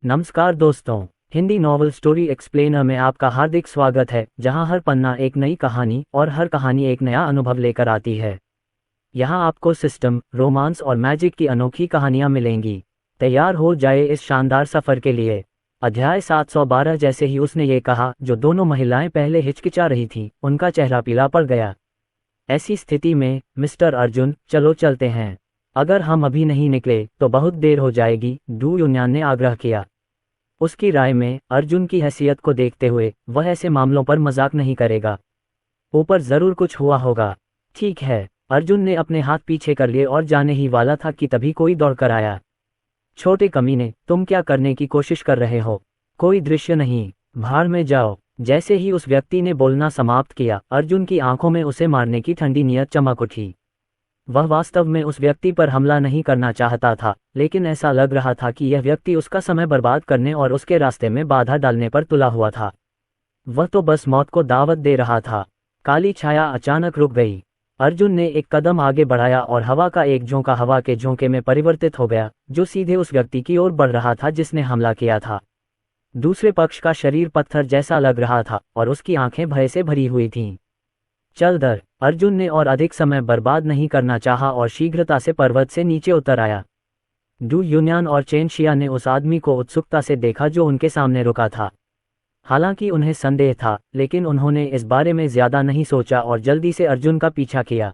नमस्कार दोस्तों, Hindi novel story explainer में आपका हार्दिक स्वागत है, जहां हर पन्ना एक नई कहानी और हर कहानी एक नया अनुभव लेकर आती है। यहां आपको सिस्टम, रोमांस और मैजिक की अनोखी कहानियां मिलेंगी। तैयार हो जाए इस शानदार सफर के लिए। अध्याय 712। जैसे ही उसने ये कहा, जो दोनों महिलाएं पहले हिचकिचा रही थीं, उनका चेहरा पीला पड़ गया। ऐसी स्थिति में, मिस्टर अर्जुन, चलो चलते हैं। अगर हम अभी नहीं निकले तो बहुत देर हो जाएगी, डू यूनियन ने आग्रह किया। उसकी राय में, अर्जुन की हैसियत को देखते हुए, वह ऐसे मामलों पर मजाक नहीं करेगा। ऊपर जरूर कुछ हुआ होगा। ठीक है। अर्जुन ने अपने हाथ पीछे कर लिए और जाने ही वाला था कि तभी कोई दौड़कर आया। छोटे कमीने, तुम क्या करने की कोशिश कर रहे हो? कोई दृश्य नहीं, भाड़ में जाओ। जैसे ही उस व्यक्ति ने बोलना समाप्त किया, अर्जुन की आंखों में उसे मारने की ठंडी नीयत चमक उठी। वह वास्तव में उस व्यक्ति पर हमला नहीं करना चाहता था, लेकिन ऐसा लग रहा था कि यह व्यक्ति उसका समय बर्बाद करने और उसके रास्ते में बाधा डालने पर तुला हुआ था। वह तो बस मौत को दावत दे रहा था। काली छाया अचानक रुक गई। अर्जुन ने एक कदम आगे बढ़ाया और हवा का एक झोंका हवा के झोंके में परिवर्तित हो गया, जो सीधे उस व्यक्ति की ओर बढ़ रहा था जिसने हमला किया था। दूसरे पक्ष का शरीर पत्थर जैसा लग रहा था और उसकी आंखें भय से भरी हुई थीं। चल दर। अर्जुन ने और अधिक समय बर्बाद नहीं करना चाहा और शीघ्रता से पर्वत से नीचे उतर आया। डू यूनियन और चेन शिया ने उस आदमी को उत्सुकता से देखा जो उनके सामने रुका था। हालांकि उन्हें संदेह था, लेकिन उन्होंने इस बारे में ज्यादा नहीं सोचा और जल्दी से अर्जुन का पीछा किया।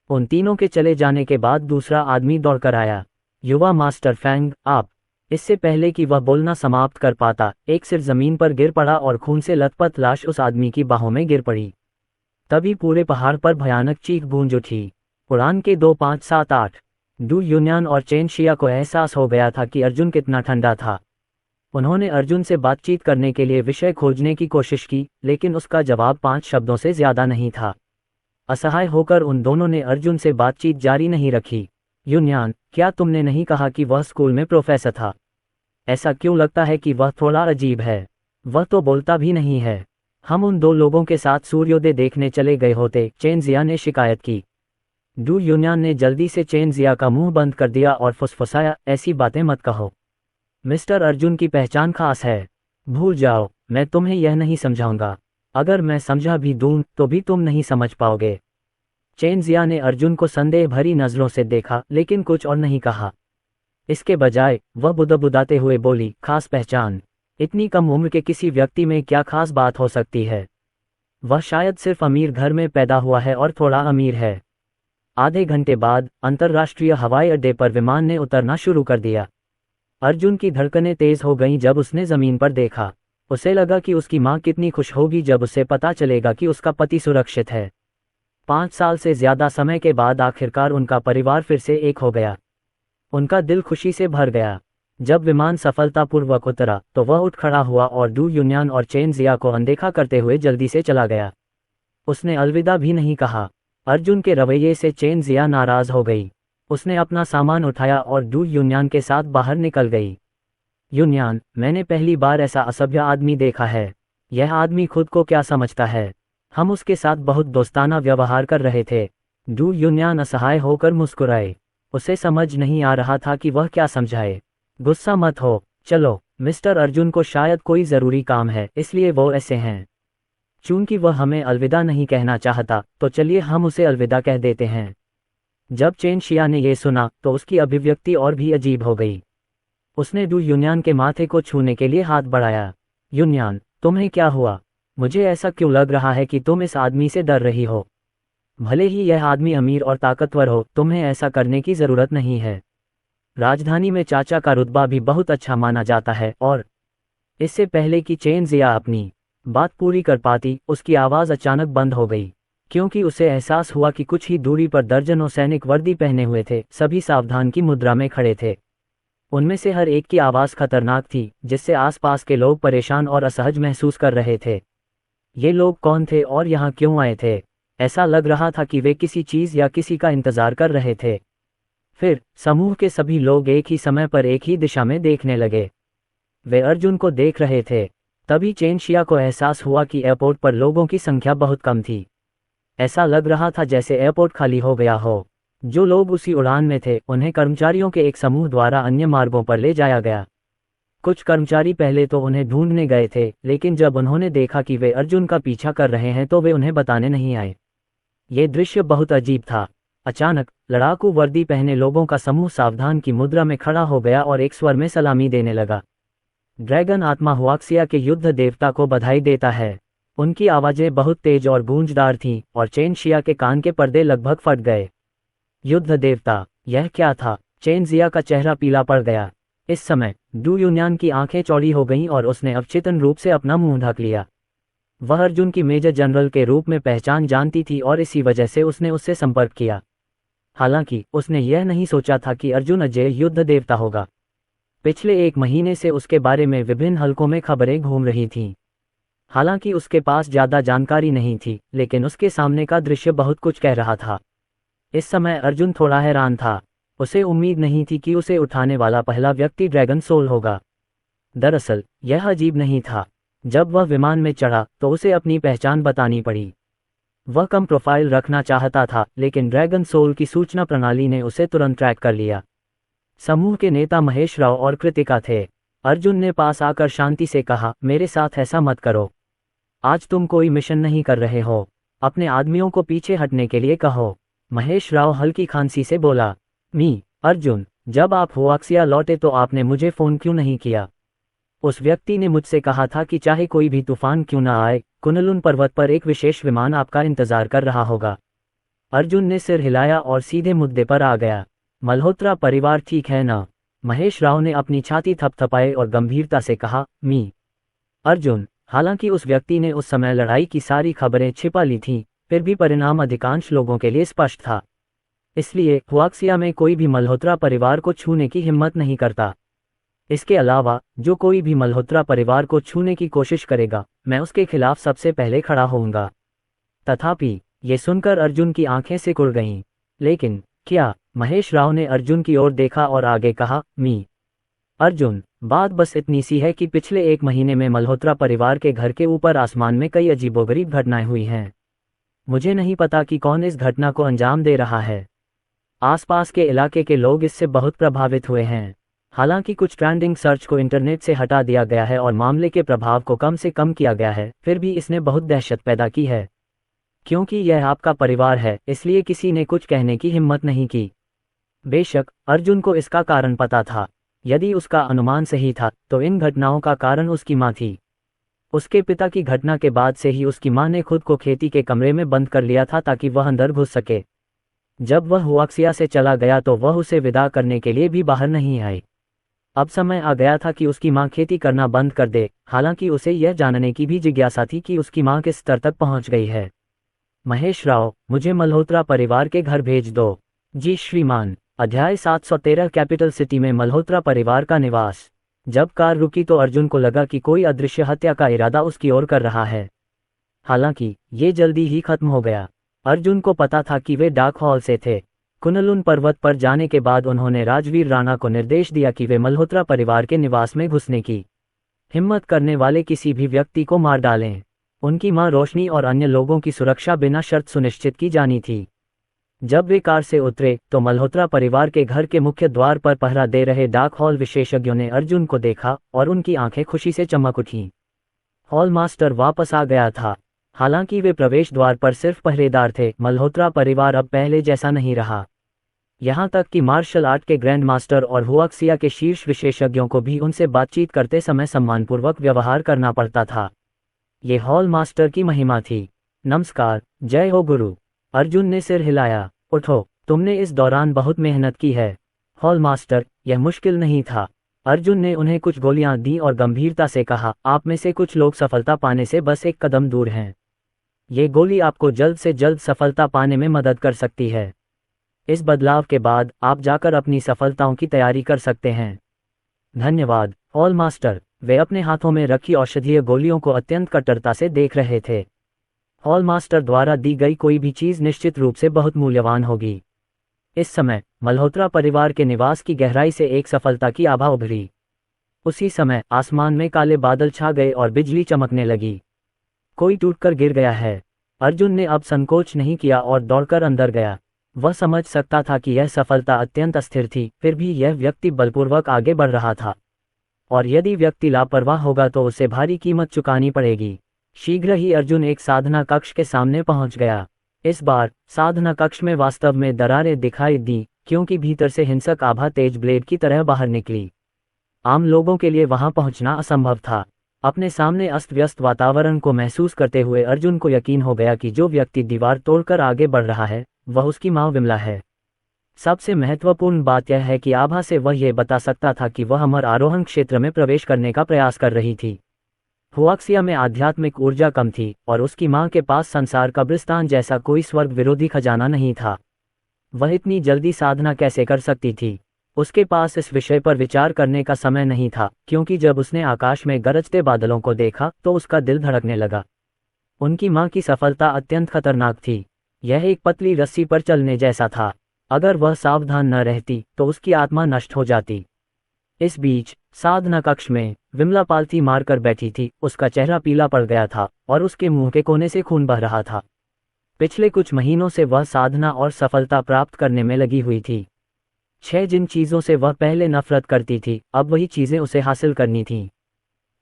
उन तीनों के चले जाने के बाद दूसरा आदमी दौड़कर आया। युवा मास्टर फैंग, आप। इससे पहले कि वह बोलना समाप्त कर पाता, एक सिर जमीन पर गिर पड़ा और खून से लथपथ लाश उस आदमी की बाहों में गिर पड़ी। तभी पूरे पहाड़ पर भयानक चीख गूंज उठी। उड़ान के 2 5 7 8। डू यूनियन और चेन शिया को एहसास हो गया था कि अर्जुन कितना ठंडा था। उन्होंने अर्जुन से बातचीत करने के लिए विषय खोजने की कोशिश की, लेकिन उसका जवाब 5 शब्दों से ज्यादा नहीं था। असहाय होकर उन दोनों ने अर्जुन से बातचीत जारी नहीं रखी। यूनियन, क्या तुमने नहीं कहा कि वह स्कूल में प्रोफेसर था? ऐसा क्यों लगता है कि वह थोड़ा अजीब है? वह तो बोलता भी नहीं है। हम उन 2 लोगों के साथ सूर्योदय देखने चले गए होते, चेन जिया ने शिकायत की। डू यूनियन ने जल्दी से चेन जिया का मुंह बंद कर दिया और फुसफुसाया, ऐसी बातें मत कहो। मिस्टर अर्जुन की पहचान खास है। भूल जाओ, मैं तुम्हें यह नहीं समझाऊंगा। अगर मैं समझा भी दूं तो भी तुम नहीं समझ पाओगे। चेन जिया ने अर्जुन को संदेह भरी नजरों से देखा, लेकिन कुछ और नहीं कहा। इसके बजाय वह बुदबुदाते हुए बोली, खास पहचान? इतनी कम उम्र के किसी व्यक्ति में क्या खास बात हो सकती है? वह शायद सिर्फ अमीर घर में पैदा हुआ है और थोड़ा अमीर है। आधे घंटे बाद अंतर्राष्ट्रीय हवाई अड्डे पर विमान ने उतरना शुरू कर दिया। अर्जुन की धड़कनें तेज हो गईं जब उसने जमीन पर देखा। उसे लगा कि उसकी माँ कितनी खुश होगी जब उसे पता चलेगा कि उसका पति सुरक्षित है। 5 साल से ज्यादा समय के बाद आखिरकार उनका परिवार फिर से एक हो गया। उनका दिल खुशी से भर गया। जब विमान सफलतापूर्वक उतरा तो वह उठ खड़ा हुआ और डू यूनियन और चेन जिया को अनदेखा करते हुए जल्दी से चला गया। उसने अलविदा भी नहीं कहा। अर्जुन के रवैये से चेन जिया नाराज हो गई। उसने अपना सामान उठाया और डू यूनियन के साथ बाहर निकल गई। यूनियन, मैंने पहली बार ऐसा असभ्य आदमी देखा है। यह आदमी खुद को क्या समझता है? हम उसके साथ बहुत दोस्ताना व्यवहार कर रहे थे। डू यूनियन असहाय होकर मुस्कुराए। उसे समझ नहीं आ रहा था कि वह क्या समझाए। गुस्सा मत हो, चलो। मिस्टर अर्जुन को शायद कोई जरूरी काम है, इसलिए वो ऐसे हैं। चूंकि वह हमें अलविदा नहीं कहना चाहता, तो चलिए हम उसे अलविदा कह देते हैं। जब चेन शिया ने यह सुना तो उसकी अभिव्यक्ति और भी अजीब हो गई। उसने डू यूनियन के माथे को छूने के लिए हाथ बढ़ाया। यूनियन, तुम्हें क्या हुआ? मुझे ऐसा क्यों लग रहा है कि तुम इस आदमी से डर रही हो? भले ही यह आदमी अमीर और ताकतवर हो, तुम्हें ऐसा करने की जरूरत नहीं है। राजधानी में चाचा का रुतबा भी बहुत अच्छा माना जाता है। और इससे पहले कि चेन जिया अपनी बात पूरी कर पाती, उसकी आवाज़ अचानक बंद हो गई, क्योंकि उसे एहसास हुआ कि कुछ ही दूरी पर दर्जनों सैनिक वर्दी पहने हुए थे, सभी सावधान की मुद्रा में खड़े थे। उनमें से हर एक की आवाज़ खतरनाक थी, जिससे आसपास के लोग परेशान और असहज महसूस कर रहे थे। ये लोग कौन थे और यहाँ क्यों आए थे? ऐसा लग रहा था कि वे किसी चीज़ या किसी का इंतजार कर रहे थे। फिर समूह के सभी लोग एक ही समय पर एक ही दिशा में देखने लगे। वे अर्जुन को देख रहे थे। तभी चेन शिया को एहसास हुआ कि एयरपोर्ट पर लोगों की संख्या बहुत कम थी। ऐसा लग रहा था जैसे एयरपोर्ट खाली हो गया हो। जो लोग उसी उड़ान में थे, उन्हें कर्मचारियों के एक समूह द्वारा अन्य मार्गों पर ले जाया गया। कुछ कर्मचारी पहले तो उन्हें ढूंढने गए थे, लेकिन जब उन्होंने देखा कि वे अर्जुन का पीछा कर रहे हैं तो वे उन्हें बताने नहीं आए। ये दृश्य बहुत अजीब था। अचानक लड़ाकू वर्दी पहने लोगों का समूह सावधान की मुद्रा में खड़ा हो गया और एक स्वर में सलामी देने लगा। ड्रैगन आत्मा हुआक्सिया के युद्ध देवता को बधाई देता है। उनकी आवाजें बहुत तेज और गूंजदार थीं, और चेन शिया के कान के पर्दे लगभग फट गए। युद्ध देवता, यह क्या था? चेन जिया का चेहरा पीला पड़ गया। इस समय डू यून्यान की आंखें चौड़ी हो गईं और उसने अवचेतन रूप से अपना मुंह ढक लिया। वह अर्जुन की मेजर जनरल के रूप में पहचान जानती थी और इसी वजह से उसने उससे संपर्क किया। हालांकि उसने यह नहीं सोचा था कि अर्जुन अजय युद्ध देवता होगा। पिछले एक महीने से उसके बारे में विभिन्न हलकों में खबरें घूम रही थीं। हालांकि उसके पास ज्यादा जानकारी नहीं थी, लेकिन उसके सामने का दृश्य बहुत कुछ कह रहा था। इस समय अर्जुन थोड़ा हैरान था। उसे उम्मीद नहीं थी कि उसे उठाने वाला पहला व्यक्ति ड्रैगन सोल होगा। दरअसल यह अजीब नहीं था। जब वह विमान में चढ़ा तो उसे अपनी पहचान बतानी पड़ी। वह कम प्रोफाइल रखना चाहता था, लेकिन ड्रैगन सोल की सूचना प्रणाली ने उसे तुरंत ट्रैक कर लिया। समूह के नेता महेश राव और कृतिका थे। अर्जुन ने पास आकर शांति से कहा, मेरे साथ ऐसा मत करो। आज तुम कोई मिशन नहीं कर रहे हो। अपने आदमियों को पीछे हटने के लिए कहो। महेश राव हल्की खांसी से बोला, अर्जुन, जब आप हुआक्सिया लौटे तो आपने मुझे फोन क्यों नहीं किया? उस व्यक्ति ने मुझसे कहा था कि चाहे कोई भी तूफान क्यों न आए, कुनलुन पर्वत पर एक विशेष विमान आपका इंतजार कर रहा होगा। अर्जुन ने सिर हिलाया और सीधे मुद्दे पर आ गया। मल्होत्रा परिवार ठीक है ना? महेश राव ने अपनी छाती थपथपाए और गंभीरता से कहा, अर्जुन। हालांकि उस व्यक्ति ने उस समय लड़ाई की सारी खबरें छिपा ली थीं, फिर भी परिणाम अधिकांश लोगों के लिए स्पष्ट था। इसलिए हुआक्सिया में कोई भी मल्होत्रा परिवार को छूने की हिम्मत नहीं करता। इसके अलावा जो कोई भी मल्होत्रा परिवार को छूने की कोशिश करेगा, मैं उसके खिलाफ सबसे पहले खड़ा होऊंगा। तथापि ये सुनकर अर्जुन की आंखें सिकुड़ गईं। लेकिन क्या? महेश राव ने अर्जुन की ओर देखा और आगे कहा, अर्जुन, बात बस इतनी सी है कि पिछले एक महीने में मल्होत्रा परिवार के घर के ऊपर आसमान में कई अजीबोगरीब घटनाएं हुई हैं। मुझे नहीं पता कि कौन इस घटना को अंजाम दे रहा है। आसपास के इलाके के लोग इससे बहुत प्रभावित हुए हैं। हालांकि कुछ ट्रेंडिंग सर्च को इंटरनेट से हटा दिया गया है और मामले के प्रभाव को कम से कम किया गया है, फिर भी इसने बहुत दहशत पैदा की है। क्योंकि यह आपका परिवार है, इसलिए किसी ने कुछ कहने की हिम्मत नहीं की। बेशक अर्जुन को इसका कारण पता था। यदि उसका अनुमान सही था तो इन घटनाओं का कारण उसकी मां थी। उसके पिता की घटना के बाद से ही उसकी मां ने खुद को खेती के कमरे में बंद कर लिया था ताकि वह अंदर घुस सके। जब वह हुआक्सिया से चला गया तो वह उसे विदा करने के लिए भी बाहर नहीं आई। अब समय आ गया था कि उसकी मां खेती करना बंद कर दे। हालांकि उसे यह जानने की भी जिज्ञासा थी कि उसकी मां किस स्तर तक पहुंच गई है। महेश राव, मुझे मल्होत्रा परिवार के घर भेज दो। जी श्रीमान। अध्याय 713 कैपिटल सिटी में मल्होत्रा परिवार का निवास। जब कार रुकी तो अर्जुन को लगा कि कोई अदृश्य हत्या का इरादा उसकी ओर कर रहा है। हालांकि ये जल्दी ही खत्म हो गया। अर्जुन को पता था कि वे डाक हॉल से थे। कुनलुन पर्वत पर जाने के बाद उन्होंने राजवीर राणा को निर्देश दिया कि वे मल्होत्रा परिवार के निवास में घुसने की हिम्मत करने वाले किसी भी व्यक्ति को मार डालें। उनकी मां रोशनी और अन्य लोगों की सुरक्षा बिना शर्त सुनिश्चित की जानी थी। जब वे कार से उतरे तो मल्होत्रा परिवार के घर के मुख्य द्वार पर पहरा दे रहे डाक हॉल विशेषज्ञों ने अर्जुन को देखा और उनकी आंखें खुशी से चमक उठीं। हॉल मास्टर वापस आ गया था। हालांकि वे प्रवेश द्वार पर सिर्फ पहरेदार थे। मल्होत्रा परिवार अब पहले जैसा नहीं रहा। यहां तक कि मार्शल आर्ट के ग्रैंड मास्टर और हुआक्सिया के शीर्ष विशेषज्ञों को भी उनसे बातचीत करते समय सम्मानपूर्वक व्यवहार करना पड़ता था। ये हॉल मास्टर की महिमा थी। नमस्कार, जय हो गुरु। अर्जुन ने सिर हिलाया। उठो, तुमने इस दौरान बहुत मेहनत की है। हॉल मास्टर, यह मुश्किल नहीं था। अर्जुन ने उन्हें कुछ गोलियां दी और गंभीरता से कहा, आप में से कुछ लोग सफलता पाने से बस एक कदम दूर हैं। ये गोली आपको जल्द से जल्द सफलता पाने में मदद कर सकती है। इस बदलाव के बाद आप जाकर अपनी सफलताओं की तैयारी कर सकते हैं। धन्यवाद, हॉल मास्टर। वे अपने हाथों में रखी औषधीय गोलियों को अत्यंत कट्टरता से देख रहे थे। हॉल मास्टर द्वारा दी गई कोई भी चीज निश्चित रूप से बहुत मूल्यवान होगी। इस समय मल्होत्रा परिवार के निवास की गहराई से एक सफलता की आभा उभरी। उसी समय आसमान में काले बादल छा गए और बिजली चमकने लगी। कोई टूटकर गिर गया है। अर्जुन ने अब संकोच नहीं किया और दौड़कर अंदर गया। वह समझ सकता था कि यह सफलता अत्यंत अस्थिर थी, फिर भी यह व्यक्ति बलपूर्वक आगे बढ़ रहा था। और यदि व्यक्ति लापरवाह होगा तो उसे भारी कीमत चुकानी पड़ेगी। शीघ्र ही अर्जुन एक साधना कक्ष के सामने पहुंच गया। इस बार साधना कक्ष में वास्तव में दरारें दिखाई दी, क्योंकि भीतर से हिंसक आभा तेज ब्लेड की तरह बाहर निकली। आम लोगों के लिए वहां पहुंचना असंभव था। अपने सामने अस्त व्यस्त वातावरण को महसूस करते हुए अर्जुन को यकीन हो गया कि जो व्यक्ति दीवार तोड़कर आगे बढ़ रहा है वह उसकी माँ विमला है। सबसे महत्वपूर्ण बात यह है कि आभा से वह यह बता सकता था कि वह अमर आरोहण क्षेत्र में प्रवेश करने का प्रयास कर रही थी। हुआक्सिया में आध्यात्मिक ऊर्जा कम थी और उसकी माँ के पास संसार कब्रिस्तान जैसा कोई स्वर्ग विरोधी खजाना नहीं था। वह इतनी जल्दी साधना कैसे कर सकती थी? उसके पास इस विषय पर विचार करने का समय नहीं था, क्योंकि जब उसने आकाश में गरजते बादलों को देखा तो उसका दिल धड़कने लगा। उनकी माँ की सफलता अत्यंत खतरनाक थी। यह एक पतली रस्सी पर चलने जैसा था। अगर वह सावधान न रहती तो उसकी आत्मा नष्ट हो जाती। इस बीच साधना कक्ष में विमला पालथी मारकर बैठी थी। उसका चेहरा पीला पड़ गया था और उसके मुंह के कोने से खून बह रहा था। पिछले कुछ महीनों से वह साधना और सफलता प्राप्त करने में लगी हुई थी। जिन चीजों से वह पहले नफरत करती थी, अब वही चीजें उसे हासिल करनी थीं।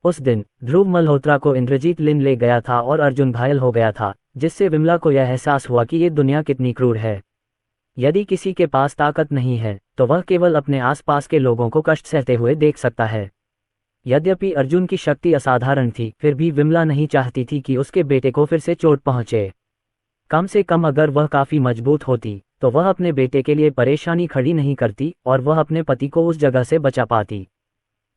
उस दिन ध्रुव मल्होत्रा को इंद्रजीत लिन ले गया था और अर्जुन घायल हो गया था, जिससे विमला को यह एहसास हुआ कि ये दुनिया कितनी क्रूर है। यदि किसी के पास ताकत नहीं है तो वह केवल अपने आसपास के लोगों को कष्ट सहते हुए देख सकता है। यद्यपि अर्जुन की शक्ति असाधारण थी, फिर भी विमला नहीं चाहती थी कि उसके बेटे को फिर से चोट पहुंचे। कम से कम अगर वह काफी मजबूत होती तो वह अपने बेटे के लिए परेशानी खड़ी नहीं करती और वह अपने पति को उस जगह से बचा पाती।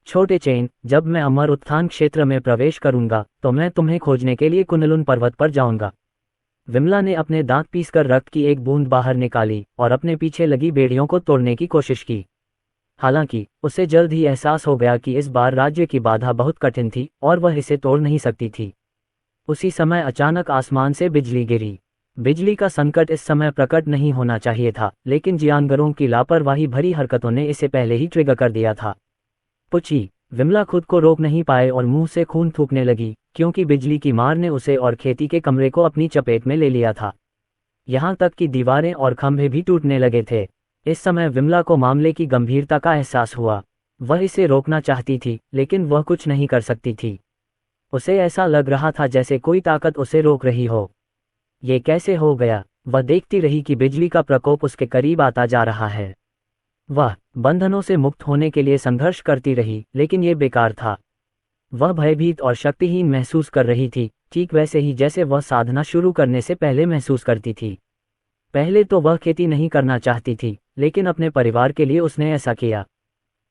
छोटे चेन, जब मैं अमर उत्थान क्षेत्र में प्रवेश करूंगा तो मैं तुम्हें खोजने के लिए कुनलुन पर्वत पर जाऊंगा। विमला ने अपने दांत पीसकर रक्त की एक बूंद बाहर निकाली और अपने पीछे लगी बेड़ियों को तोड़ने की कोशिश की। हालांकि उसे जल्द ही एहसास हो गया कि इस बार राज्य की बाधा बहुत कठिन थी और वह इसे तोड़ नहीं सकती थी। उसी समय अचानक आसमान से बिजली गिरी। बिजली का संकट इस समय प्रकट नहीं होना चाहिए था, लेकिन जियानगरों की लापरवाही भरी हरकतों ने इसे पहले ही ट्रिगर कर दिया था। पुची, विमला खुद को रोक नहीं पाए और मुंह से खून थूकने लगी, क्योंकि बिजली की मार ने उसे और खेती के कमरे को अपनी चपेट में ले लिया था। यहाँ तक कि दीवारें और खंभे भी टूटने लगे थे। इस समय विमला को मामले की गंभीरता का एहसास हुआ। वह इसे रोकना चाहती थी, लेकिन वह कुछ नहीं कर सकती थी। उसे ऐसा लग रहा था जैसे कोई ताकत उसे रोक रही हो। ये कैसे हो गया? वह देखती रही कि बिजली का प्रकोप उसके करीब आता जा रहा है। वह बंधनों से मुक्त होने के लिए संघर्ष करती रही, लेकिन ये बेकार था। वह भयभीत और शक्तिहीन महसूस कर रही थी, ठीक वैसे ही जैसे वह साधना शुरू करने से पहले महसूस करती थी। पहले तो वह खेती नहीं करना चाहती थी, लेकिन अपने परिवार के लिए उसने ऐसा किया।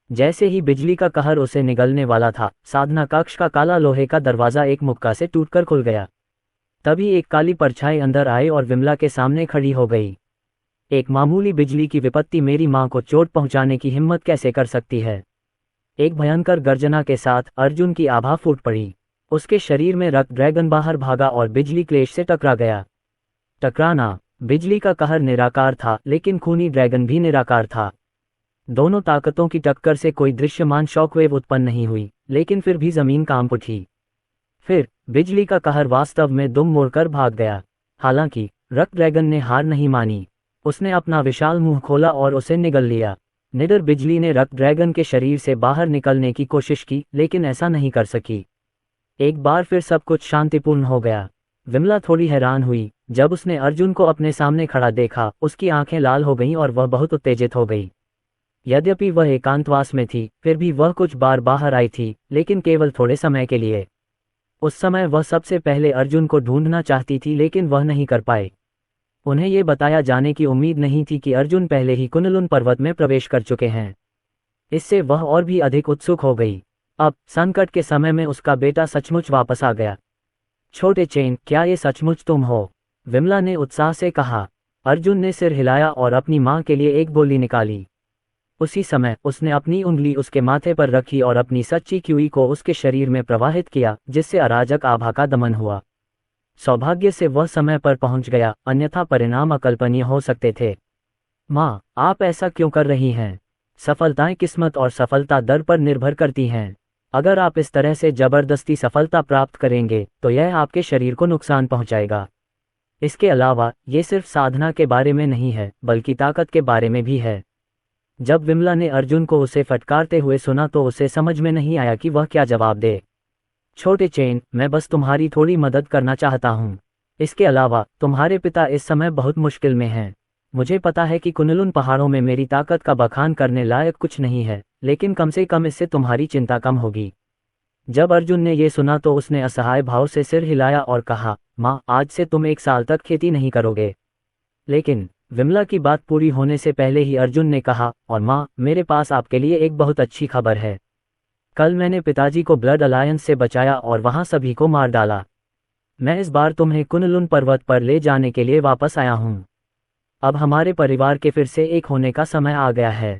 जैसे ही बिजली का कहर उसे निगलने वाला था, साधना कक्ष का काला लोहे का दरवाजा एक मुक्का से टूटकर खुल गया। तभी एक काली परछाई अंदर आई और विमला के सामने खड़ी हो गई। एक मामूली बिजली की विपत्ति मेरी मां को चोट पहुंचाने की हिम्मत कैसे कर सकती है? एक भयंकर गर्जना के साथ अर्जुन की आभा फूट पड़ी। उसके शरीर में रक्त ड्रैगन बाहर भागा और बिजली क्लेश से टकरा गया। टकराना, बिजली का कहर निराकार था, लेकिन खूनी ड्रैगन भी निराकार था। दोनों ताकतों की टक्कर से कोई दृश्यमान शॉकवेव उत्पन्न नहीं हुई, लेकिन फिर भी जमीन कांप उठी। फिर बिजली का कहर वास्तव में दुम मोड़कर भाग गया। हालांकि रक्त ड्रैगन ने हार नहीं मानी। उसने अपना विशाल मुंह खोला और उसे निगल लिया। निडर बिजली ने रक्त ड्रैगन के शरीर से बाहर निकलने की कोशिश की, लेकिन ऐसा नहीं कर सकी। एक बार फिर सब कुछ शांतिपूर्ण हो गया। विमला थोड़ी हैरान हुई जब उसने अर्जुन को अपने सामने खड़ा देखा। उसकी आंखें लाल हो गईं और वह बहुत उत्तेजित हो गई। यद्यपि वह एकांतवास में थी, फिर भी वह कुछ बार बाहर आई थी, लेकिन केवल थोड़े समय के लिए। उस समय वह सबसे पहले अर्जुन को ढूंढना चाहती थी, लेकिन वह नहीं कर पाए। उन्हें ये बताया जाने की उम्मीद नहीं थी कि अर्जुन पहले ही कुनलुन पर्वत में प्रवेश कर चुके हैं। इससे वह और भी अधिक उत्सुक हो गई। अब संकट के समय में उसका बेटा सचमुच वापस आ गया। छोटे चेन, क्या ये सचमुच तुम हो? विमला ने उत्साह से कहा। अर्जुन ने सिर हिलाया और अपनी मां के लिए एक गोली निकाली। उसी समय उसने अपनी उंगली उसके माथे पर रखी और अपनी सच्ची क्यूई को उसके शरीर में प्रवाहित किया, जिससे अराजक आभा का दमन हुआ। सौभाग्य से वह समय पर पहुंच गया, अन्यथा परिणाम अकल्पनीय हो सकते थे। माँ, आप ऐसा क्यों कर रही हैं? सफलताएं किस्मत और सफलता दर पर निर्भर करती हैं। अगर आप इस तरह से जबरदस्ती सफलता प्राप्त करेंगे तो यह आपके शरीर को नुकसान पहुंचाएगा। इसके अलावा ये सिर्फ साधना के बारे में नहीं है, बल्कि ताकत के बारे में भी है। जब विमला ने अर्जुन को उसे फटकारते हुए सुना तो उसे समझ में नहीं आया कि वह क्या जवाब दे। छोटे चेन, मैं बस तुम्हारी थोड़ी मदद करना चाहता हूँ। इसके अलावा तुम्हारे पिता इस समय बहुत मुश्किल में हैं। मुझे पता है कि कुनलुन पहाड़ों में मेरी ताकत का बखान करने लायक कुछ नहीं है, लेकिन कम से कम इससे तुम्हारी चिंता कम होगी। जब अर्जुन ने ये सुना तो उसने असहाय भाव से सिर हिलाया और कहा, माँ, आज से तुम 1 साल तक खेती नहीं करोगे। लेकिन विमला की बात पूरी होने से पहले ही अर्जुन ने कहा, और माँ, मेरे पास आपके लिए एक बहुत अच्छी खबर है। कल मैंने पिताजी को ब्लड अलायंस से बचाया और वहां सभी को मार डाला। मैं इस बार तुम्हें कुनलुन पर्वत पर ले जाने के लिए वापस आया हूँ। अब हमारे परिवार के फिर से एक होने का समय आ गया है।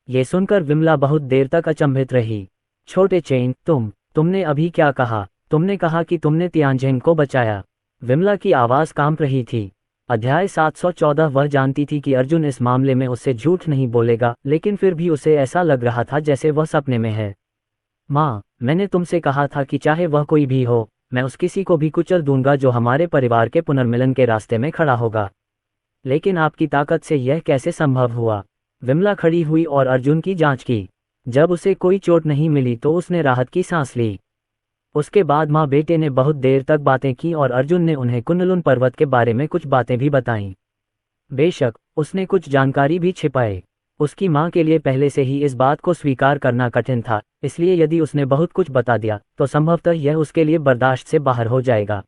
ये सुनकर विमला बहुत देर तक अचंभित रही। छोटे चेन, तुमने अभी क्या कहा? तुमने कहा कि तुमने तियानझेन को बचाया। विमला की आवाज कांप रही थी। अध्याय 714। वह जानती थी कि अर्जुन इस मामले में उससे झूठ नहीं बोलेगा, लेकिन फिर भी उसे ऐसा लग रहा था जैसे वह सपने में है। माँ, मैंने तुमसे कहा था कि चाहे वह कोई भी हो, मैं उस किसी को भी कुचल दूंगा जो हमारे परिवार के पुनर्मिलन के रास्ते में खड़ा होगा। लेकिन आपकी ताकत से यह कैसे संभव हुआ? विमला खड़ी हुई और अर्जुन की जांच की। जब उसे कोई चोट नहीं मिली तो उसने राहत की सांस ली। उसके बाद माँ बेटे ने बहुत देर तक बातें की और अर्जुन ने उन्हें कुनलुन पर्वत के बारे में कुछ बातें भी बताईं। बेशक उसने कुछ जानकारी भी छिपाई। उसकी माँ के लिए पहले से ही इस बात को स्वीकार करना कठिन था, इसलिए यदि उसने बहुत कुछ बता दिया तो संभवतः यह उसके लिए बर्दाश्त से बाहर हो जाएगा।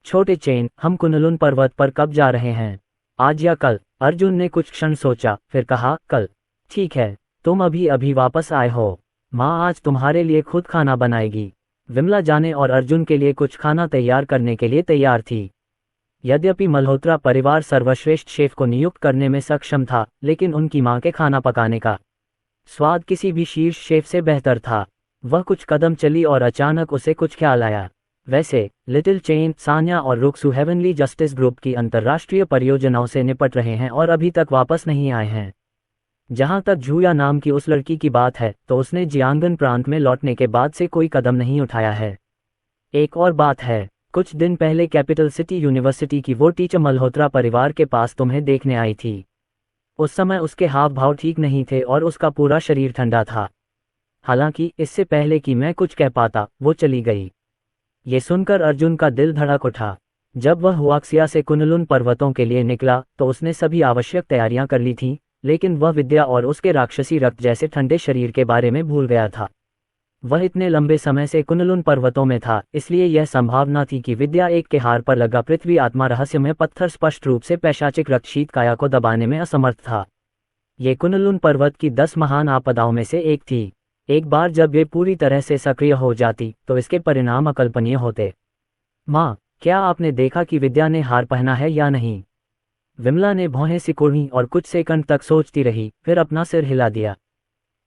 छोटे चेन, हम कुनलुन पर्वत पर कब जा रहे हैं? आज या कल? अर्जुन ने कुछ क्षण सोचा, फिर कहा, कल। ठीक है, तुम अभी अभी वापस आए हो। माँ आज तुम्हारे लिए खुद खाना बनाएगी। विमला जाने और अर्जुन के लिए कुछ खाना तैयार करने के लिए तैयार थी। यद्यपि मल्होत्रा परिवार सर्वश्रेष्ठ शेफ को नियुक्त करने में सक्षम था, लेकिन उनकी मां के खाना पकाने का स्वाद किसी भी शीर्ष शेफ से बेहतर था। वह कुछ कदम चली और अचानक उसे कुछ ख्याल आया। वैसे लिटिल चेन, सान्या और रुक्सू हेवनली जस्टिस ग्रुप की अंतर्राष्ट्रीय परियोजनाओं से निपट रहे हैं और अभी तक वापस नहीं आए हैं। जहां तक झूया नाम की उस लड़की की बात है तो उसने जियांगन प्रांत में लौटने के बाद से कोई कदम नहीं उठाया है। एक और बात है, कुछ दिन पहले कैपिटल सिटी यूनिवर्सिटी की वो टीचर मल्होत्रा परिवार के पास तुम्हें देखने आई थी। उस समय उसके हाव भाव ठीक नहीं थे और उसका पूरा शरीर ठंडा था। हालांकि इससे पहले कि मैं कुछ कह पाता वो चली गई। ये सुनकर अर्जुन का दिल धड़क उठा। जब वह हुआक्सिया से कुनलुन पर्वतों के लिए निकला तो उसने सभी आवश्यक तैयारियां कर ली थीं, लेकिन वह विद्या और उसके राक्षसी रक्त जैसे ठंडे शरीर के बारे में भूल गया था। वह इतने लंबे समय से कुनलुन पर्वतों में था, इसलिए यह संभावना थी कि विद्या एक के हार पर लगा पृथ्वी आत्मा रहस्यमय पत्थर स्पष्ट रूप से पैशाचिक रक्तशीत काया को दबाने में असमर्थ था। ये कुनलुन पर्वत की 10 महान आपदाओं में से एक थी। एक बार जब ये पूरी तरह से सक्रिय हो जाती तो इसके परिणाम अकल्पनीय होते। माँ, क्या आपने देखा कि विद्या ने हार पहना है या नहीं? विमला ने भौहें सिकुड़ी और कुछ सेकंड तक सोचती रही, फिर अपना सिर हिला दिया।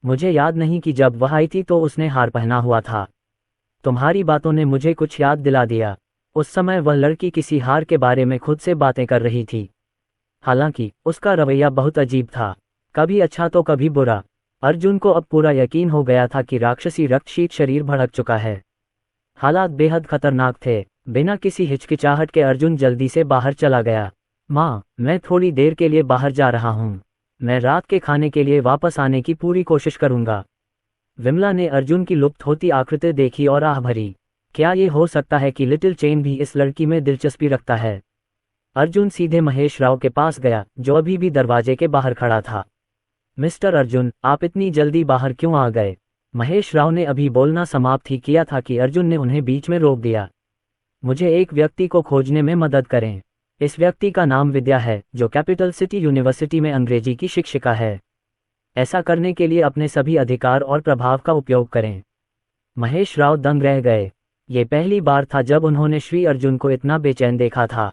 मुझे याद नहीं कि जब वह आई थी तो उसने हार पहना हुआ था। तुम्हारी बातों ने मुझे कुछ याद दिला दिया। उस समय वह लड़की किसी हार के बारे में खुद से बातें कर रही थी। हालांकि उसका रवैया बहुत अजीब था, कभी अच्छा तो कभी बुरा। अर्जुन को अब पूरा यकीन हो गया था कि राक्षसी रक्तशीत शरीर भड़क चुका है। हालात बेहद खतरनाक थे। बिना किसी हिचकिचाहट के अर्जुन जल्दी से बाहर चला गया। माँ, मैं थोड़ी देर के लिए बाहर जा रहा हूँ। मैं रात के खाने के लिए वापस आने की पूरी कोशिश करूंगा। विमला ने अर्जुन की लुप्त होती आकृति देखी और आह भरी। क्या ये हो सकता है कि लिटिल चेन भी इस लड़की में दिलचस्पी रखता है? अर्जुन सीधे महेश राव के पास गया, जो अभी भी दरवाजे के बाहर खड़ा था। मिस्टर अर्जुन, आप इतनी जल्दी बाहर क्यों आ गए? महेश राव ने अभी बोलना समाप्त ही किया था कि अर्जुन ने उन्हें बीच में रोक दिया। मुझे एक व्यक्ति को खोजने में मदद करें। इस व्यक्ति का नाम विद्या है, जो कैपिटल सिटी यूनिवर्सिटी में अंग्रेजी की शिक्षिका है। ऐसा करने के लिए अपने सभी अधिकार और प्रभाव का उपयोग करें। महेश राव दंग रह गए। ये पहली बार था जब उन्होंने श्री अर्जुन को इतना बेचैन देखा था।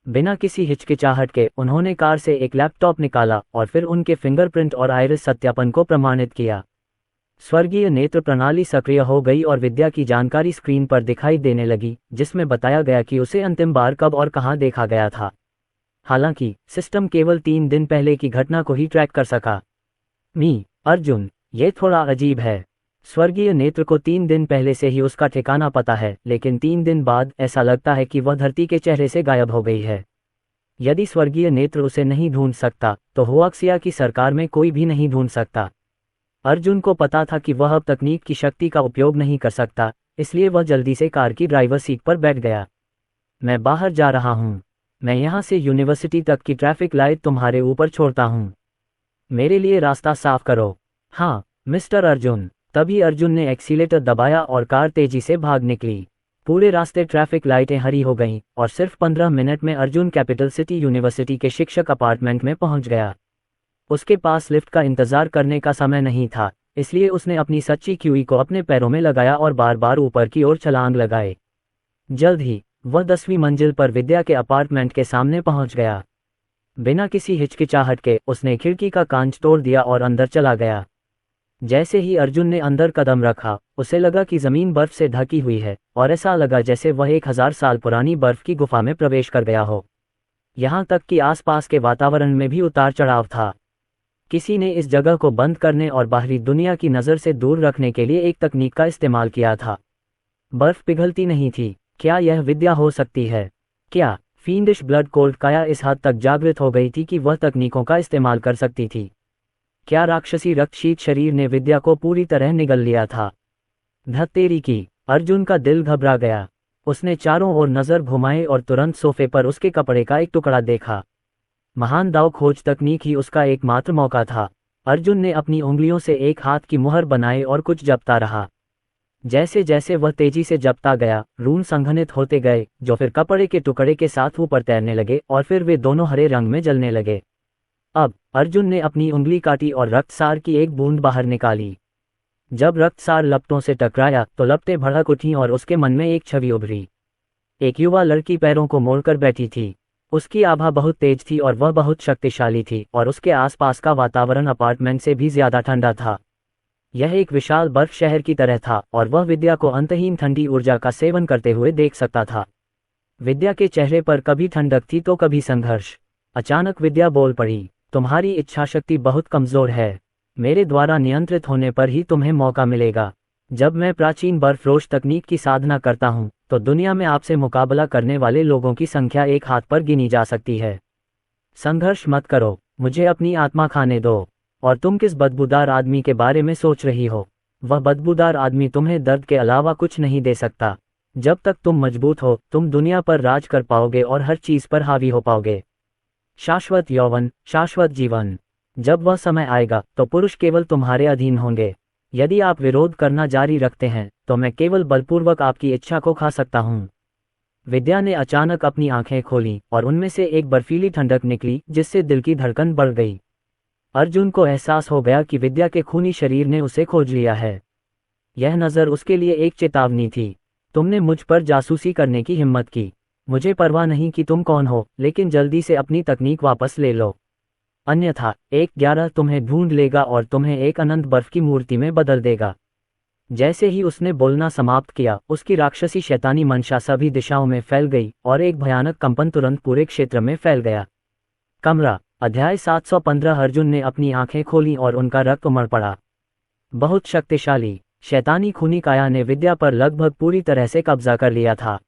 बिना किसी हिचकिचाहट के उन्होंने कार से एक लैपटॉप निकाला और फिर उनके फिंगरप्रिंट और आइरिस सत्यापन को प्रमाणित किया। स्वर्गीय नेत्र प्रणाली सक्रिय हो गई और विद्या की जानकारी स्क्रीन पर दिखाई देने लगी, जिसमें बताया गया कि उसे अंतिम बार कब और कहां देखा गया था। हालांकि सिस्टम केवल 3 दिन पहले की घटना को ही ट्रैक कर सका। अर्जुन, ये थोड़ा अजीब है। स्वर्गीय नेत्र को 3 दिन पहले से ही उसका ठिकाना पता है, लेकिन 3 दिन बाद ऐसा लगता है कि वह धरती के चेहरे से गायब हो गई है। यदि स्वर्गीय नेत्र उसे नहीं ढूंढ सकता तो हुआक्सिया की सरकार में कोई भी नहीं ढूंढ सकता। अर्जुन को पता था कि वह अब तकनीक की शक्ति का उपयोग नहीं कर सकता, इसलिए वह जल्दी से कार की ड्राइवर सीट पर बैठ गया। मैं बाहर जा रहा हूँ। मैं यहाँ से यूनिवर्सिटी तक की ट्रैफिक लाइट तुम्हारे ऊपर छोड़ता हूँ। मेरे लिए रास्ता साफ करो। हाँ मिस्टर अर्जुन। तभी अर्जुन ने एक्सीलेटर दबाया और कार तेजी से भाग निकली। पूरे रास्ते ट्रैफिक लाइटें हरी हो गईं और सिर्फ 15 मिनट में अर्जुन कैपिटल सिटी यूनिवर्सिटी के शिक्षक अपार्टमेंट में पहुंच गया। उसके पास लिफ्ट का इंतजार करने का समय नहीं था, इसलिए उसने अपनी सच्ची क्यूई को अपने पैरों में लगाया और बार बार ऊपर की ओर छलांग लगाए। जल्द ही वह 10वीं मंजिल पर विद्या के अपार्टमेंट के सामने पहुंच गया। बिना किसी हिचकिचाहट के उसने खिड़की का कांच तोड़ दिया और अंदर चला गया। जैसे ही अर्जुन ने अंदर कदम रखा, उसे लगा कि जमीन बर्फ से ढकी हुई है और ऐसा लगा जैसे वह 1000 साल पुरानी बर्फ की गुफा में प्रवेश कर गया हो। यहाँ तक कि आसपास के वातावरण में भी उतार चढ़ाव था। किसी ने इस जगह को बंद करने और बाहरी दुनिया की नज़र से दूर रखने के लिए एक तकनीक का इस्तेमाल किया था। बर्फ पिघलती नहीं थी। क्या यह विद्या हो सकती है? क्या फींडिश ब्लड कोल्ड काया इस हद तक जागृत हो गई थी कि वह तकनीकों का इस्तेमाल कर सकती थी? क्या राक्षसी रक्तशीत शरीर ने विद्या को पूरी तरह निगल लिया था? धत्तेरी की! अर्जुन का दिल घबरा गया। उसने चारों ओर नजर घुमाई और तुरंत सोफे पर उसके कपड़े का एक टुकड़ा देखा। महान दाव खोज तकनीक ही उसका एकमात्र मौका था। अर्जुन ने अपनी उंगलियों से एक हाथ की मुहर बनाई और कुछ जपता रहा। जैसे जैसे वह तेजी से जपता गया, रून संघनित होते गए, जो फिर कपड़े के टुकड़े के साथ ऊपर तैरने लगे और फिर वे दोनों हरे रंग में जलने लगे। अब अर्जुन ने अपनी उंगली काटी और रक्तसार की एक बूंद बाहर निकाली। जब रक्तसार लपटों से टकराया तो लपटें भड़क उठीं और उसके मन में एक छवि उभरी। एक युवा लड़की पैरों को मोड़कर बैठी थी। उसकी आभा बहुत तेज थी और वह बहुत शक्तिशाली थी और उसके आसपास का वातावरण अपार्टमेंट से भी ज्यादा ठंडा था। यह एक विशाल बर्फ शहर की तरह था और वह विद्या को अंतहीन ठंडी ऊर्जा का सेवन करते हुए देख सकता था। विद्या के चेहरे पर कभी ठंडक थी तो कभी संघर्ष। अचानक विद्या बोल पड़ी, तुम्हारी इच्छाशक्ति बहुत कमजोर है। मेरे द्वारा नियंत्रित होने पर ही तुम्हें मौका मिलेगा। जब मैं प्राचीन बर्फरोश तकनीक की साधना करता हूँ तो दुनिया में आपसे मुकाबला करने वाले लोगों की संख्या एक हाथ पर गिनी जा सकती है। संघर्ष मत करो, मुझे अपनी आत्मा खाने दो। और तुम किस बदबूदार आदमी के बारे में सोच रही हो? वह बदबूदार आदमी तुम्हें दर्द के अलावा कुछ नहीं दे सकता। जब तक तुम मजबूत हो, तुम दुनिया पर राज कर पाओगे और हर चीज पर हावी हो पाओगे। शाश्वत यौवन, शाश्वत जीवन। जब वह समय आएगा तो पुरुष केवल तुम्हारे अधीन होंगे। यदि आप विरोध करना जारी रखते हैं तो मैं केवल बलपूर्वक आपकी इच्छा को खा सकता हूँ। विद्या ने अचानक अपनी आंखें खोलीं और उनमें से एक बर्फीली ठंडक निकली जिससे दिल की धड़कन बढ़ गई। अर्जुन को एहसास हो गया कि विद्या के खूनी शरीर ने उसे खोज लिया है। यह नज़र उसके लिए एक चेतावनी थी। तुमने मुझ पर जासूसी करने की हिम्मत की। मुझे परवाह नहीं कि तुम कौन हो, लेकिन जल्दी से अपनी तकनीक वापस ले लो, अन्यथा 1-11 तुम्हें ढूंढ लेगा और तुम्हें एक अनंत बर्फ की मूर्ति में बदल देगा। जैसे ही उसने बोलना समाप्त किया, उसकी राक्षसी शैतानी मंशा सभी दिशाओं में फैल गई और एक भयानक कंपन तुरंत पूरे क्षेत्र में फैल गया। कमरा अध्याय 715। अर्जुन ने अपनी आंखें खोलीं और उनका रक्त उमड़ पड़ा। बहुत शक्तिशाली शैतानी खूनी काया ने विद्या पर लगभग पूरी तरह से कब्जा कर लिया था।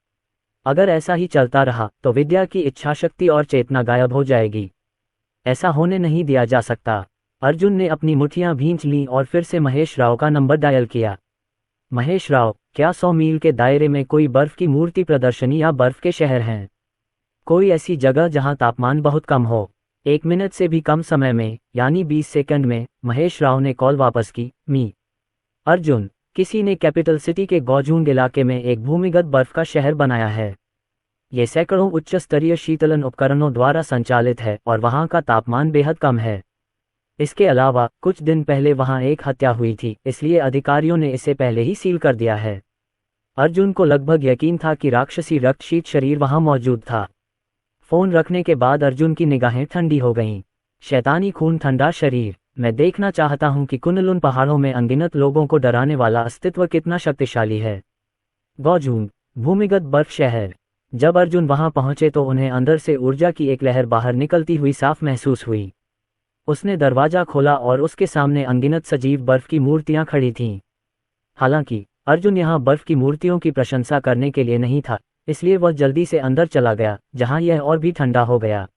अगर ऐसा ही चलता रहा तो विद्या की इच्छाशक्ति और चेतना गायब हो जाएगी। ऐसा होने नहीं दिया जा सकता। अर्जुन ने अपनी मुट्ठियां भींच लीं और फिर से महेश राव का नंबर डायल किया। महेश राव, क्या 100 मील के दायरे में कोई बर्फ की मूर्ति प्रदर्शनी या बर्फ के शहर हैं? कोई ऐसी जगह जहां तापमान बहुत कम हो? 1 मिनट से भी कम समय में, यानी 20 सेकंड में, महेश राव ने कॉल वापस की। अर्जुन, किसी ने कैपिटल सिटी के गौजूंग इलाके में एक भूमिगत बर्फ का शहर बनाया है। ये सैकड़ों उच्च स्तरीय शीतलन उपकरणों द्वारा संचालित है और वहां का तापमान बेहद कम है। इसके अलावा कुछ दिन पहले वहां एक हत्या हुई थी, इसलिए अधिकारियों ने इसे पहले ही सील कर दिया है। अर्जुन को लगभग यकीन था कि राक्षसी रक्तशीत शरीर वहां मौजूद था। फोन रखने के बाद अर्जुन की निगाहें ठंडी हो गईं। शैतानी खून ठंडा शरीर। मैं देखना चाहता हूं कि कुनलुन पहाड़ों में अनगिनत लोगों को डराने वाला अस्तित्व कितना शक्तिशाली है। गौजूंग भूमिगत बर्फ शहर। जब अर्जुन वहां पहुंचे तो उन्हें अंदर से ऊर्जा की एक लहर बाहर निकलती हुई साफ महसूस हुई। उसने दरवाजा खोला और उसके सामने अनगिनत सजीव बर्फ की मूर्तियां खड़ी थीं। हालांकि अर्जुन यहां बर्फ की मूर्तियों की प्रशंसा करने के लिए नहीं था, इसलिए वह जल्दी से अंदर चला गया, जहां यह और भी ठंडा हो गया।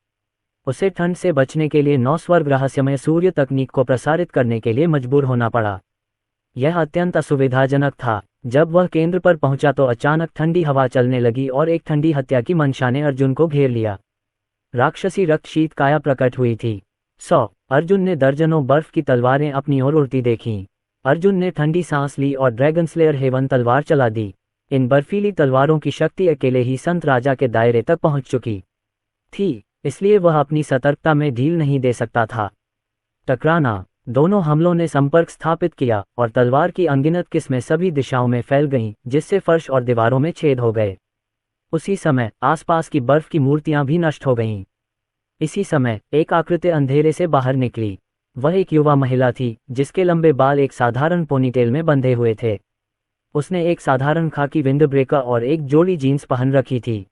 उसे ठंड से बचने के लिए 9 स्वर्ग रहस्यमय सूर्य तकनीक को प्रसारित करने के लिए मजबूर होना पड़ा। यह अत्यंत असुविधाजनक था। जब वह केंद्र पर पहुंचा तो अचानक ठंडी हवा चलने लगी और एक ठंडी हत्या की मंशा ने अर्जुन को घेर लिया। राक्षसी रक्त शीत काया प्रकट हुई थी। अर्जुन ने दर्जनों बर्फ की तलवारें अपनी ओर उड़ती देखीं। अर्जुन ने ठंडी सांस ली और ड्रैगन स्लेयर हेवन तलवार चला दी। इन बर्फीली तलवारों की शक्ति अकेले ही संत राजा के दायरे तक पहुंच चुकी थी, इसलिए वह अपनी सतर्कता में ढील नहीं दे सकता था। टकराना। दोनों हमलों ने संपर्क स्थापित किया और तलवार की अनगिनत किस्में सभी दिशाओं में फैल गईं, जिससे फर्श और दीवारों में छेद हो गए। उसी समय आसपास की बर्फ की मूर्तियां भी नष्ट हो गईं। इसी समय एक आकृति अंधेरे से बाहर निकली। वह एक युवा महिला थी, जिसके लंबे बाल एक साधारण पोनीटेल में बंधे हुए थे। उसने एक साधारण खाकी विंड ब्रेकर और एक जोड़ी जीन्स पहन रखी थी।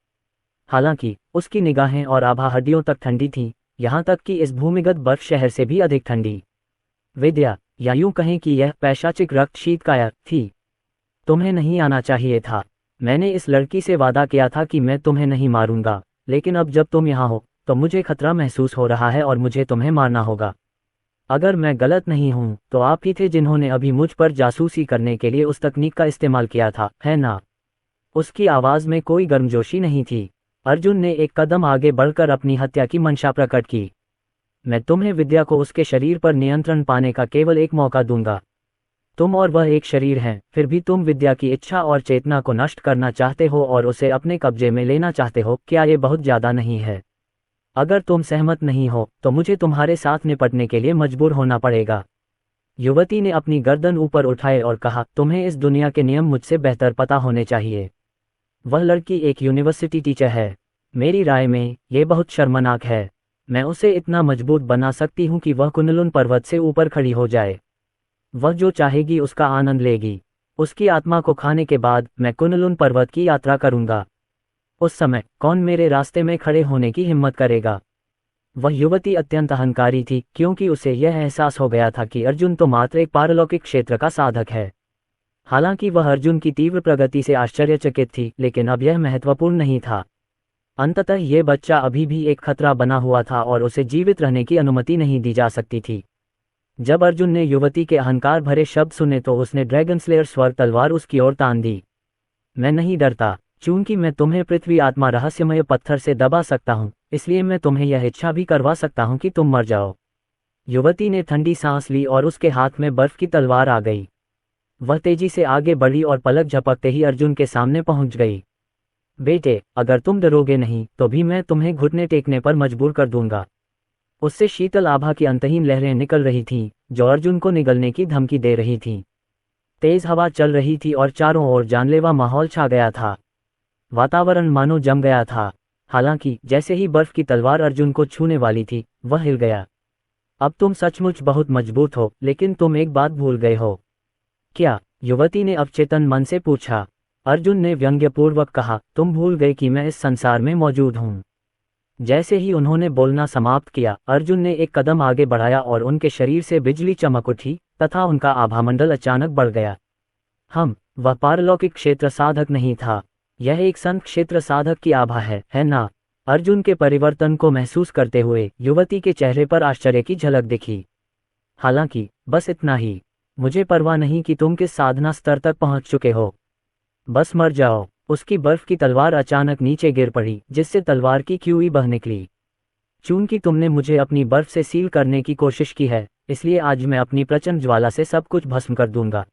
हालांकि उसकी निगाहें और आभा हड्डियों तक ठंडी थीं, यहाँ तक कि इस भूमिगत बर्फ शहर से भी अधिक ठंडी। विद्या, या यूं कहें कि यह पैशाचिक रक्त शीतकाया थी। तुम्हें नहीं आना चाहिए था। मैंने इस लड़की से वादा किया था कि मैं तुम्हें नहीं मारूंगा, लेकिन अब जब तुम यहाँ हो तो मुझे खतरा महसूस हो रहा है और मुझे तुम्हें मारना होगा। अगर मैं गलत नहीं हूं तो आप ही थे जिन्होंने अभी मुझ पर जासूसी करने के लिए उस तकनीक का इस्तेमाल किया था, है ना? उसकी आवाज़ में कोई गर्मजोशी नहीं थी। अर्जुन ने एक कदम आगे बढ़कर अपनी हत्या की मंशा प्रकट की। मैं तुम्हें विद्या को उसके शरीर पर नियंत्रण पाने का केवल एक मौका दूंगा। तुम और वह एक शरीर हैं, फिर भी तुम विद्या की इच्छा और चेतना को नष्ट करना चाहते हो और उसे अपने कब्जे में लेना चाहते हो। क्या ये बहुत ज़्यादा नहीं है? अगर तुम सहमत नहीं हो तो मुझे तुम्हारे साथ निपटने के लिए मजबूर होना पड़ेगा। युवती ने अपनी गर्दन ऊपर उठाए और कहा, तुम्हें इस दुनिया के नियम मुझसे बेहतर पता होने चाहिए। वह लड़की एक यूनिवर्सिटी टीचर है। मेरी राय में यह बहुत शर्मनाक है। मैं उसे इतना मजबूत बना सकती हूँ कि वह कुनलुन पर्वत से ऊपर खड़ी हो जाए। वह जो चाहेगी उसका आनंद लेगी। उसकी आत्मा को खाने के बाद मैं कुनलुन पर्वत की यात्रा करूँगा। उस समय कौन मेरे रास्ते में खड़े होने की हिम्मत करेगा? वह युवती अत्यंत अहंकारी थी, क्योंकि उसे यह एहसास हो गया था कि अर्जुन तो मात्र एक पारलौकिक क्षेत्र का साधक है। हालांकि वह अर्जुन की तीव्र प्रगति से आश्चर्यचकित थी, लेकिन अब यह महत्वपूर्ण नहीं था। अंततः यह बच्चा अभी भी एक खतरा बना हुआ था और उसे जीवित रहने की अनुमति नहीं दी जा सकती थी। जब अर्जुन ने युवती के अहंकार भरे शब्द सुने तो उसने ड्रैगन स्लेयर स्वर्ग तलवार उसकी ओर तान दी। मैं नहीं डरता, चूंकि मैं तुम्हें पृथ्वी आत्मा रहस्यमय पत्थर से दबा सकता हूँ, इसलिए मैं तुम्हें यह इच्छा भी करवा सकता हूँ कि तुम मर जाओ। युवती ने ठंडी सांस ली और उसके हाथ में बर्फ की तलवार आ गई। वह तेजी से आगे बढ़ी और पलक झपकते ही अर्जुन के सामने पहुंच गई। बेटे, अगर तुम डरोगे नहीं तो भी मैं तुम्हें घुटने टेकने पर मजबूर कर दूंगा। उससे शीतल आभा की अंतहीन लहरें निकल रही थीं, जो अर्जुन को निगलने की धमकी दे रही थीं। तेज हवा चल रही थी और चारों ओर जानलेवा माहौल छा गया था। वातावरण मानो जम गया था। हालांकि जैसे ही बर्फ की तलवार अर्जुन को छूने वाली थी, वह हिल गया। अब तुम सचमुच बहुत मजबूत हो, लेकिन तुम एक बात भूल गए हो। क्या? युवती ने अवचेतन मन से पूछा। अर्जुन ने व्यंग्यपूर्वक कहा, तुम भूल गए कि मैं इस संसार में मौजूद हूँ। जैसे ही उन्होंने बोलना समाप्त किया, अर्जुन ने एक कदम आगे बढ़ाया और उनके शरीर से बिजली चमक उठी तथा उनका आभामंडल अचानक बढ़ गया। वह पारलौकिक क्षेत्र साधक नहीं था, यह एक संत क्षेत्र साधक की आभा है ना? अर्जुन के परिवर्तन को महसूस करते हुए युवती के चेहरे पर आश्चर्य की झलक दिखी। हालांकि बस इतना ही। मुझे परवाह नहीं कि तुम किस साधना स्तर तक पहुंच चुके हो। बस मर जाओ। उसकी बर्फ की तलवार अचानक नीचे गिर पड़ी, जिससे तलवार की क्यूई बह निकली। चूंकि तुमने मुझे अपनी बर्फ से सील करने की कोशिश की है, इसलिए आज मैं अपनी प्रचंड ज्वाला से सब कुछ भस्म कर दूंगा।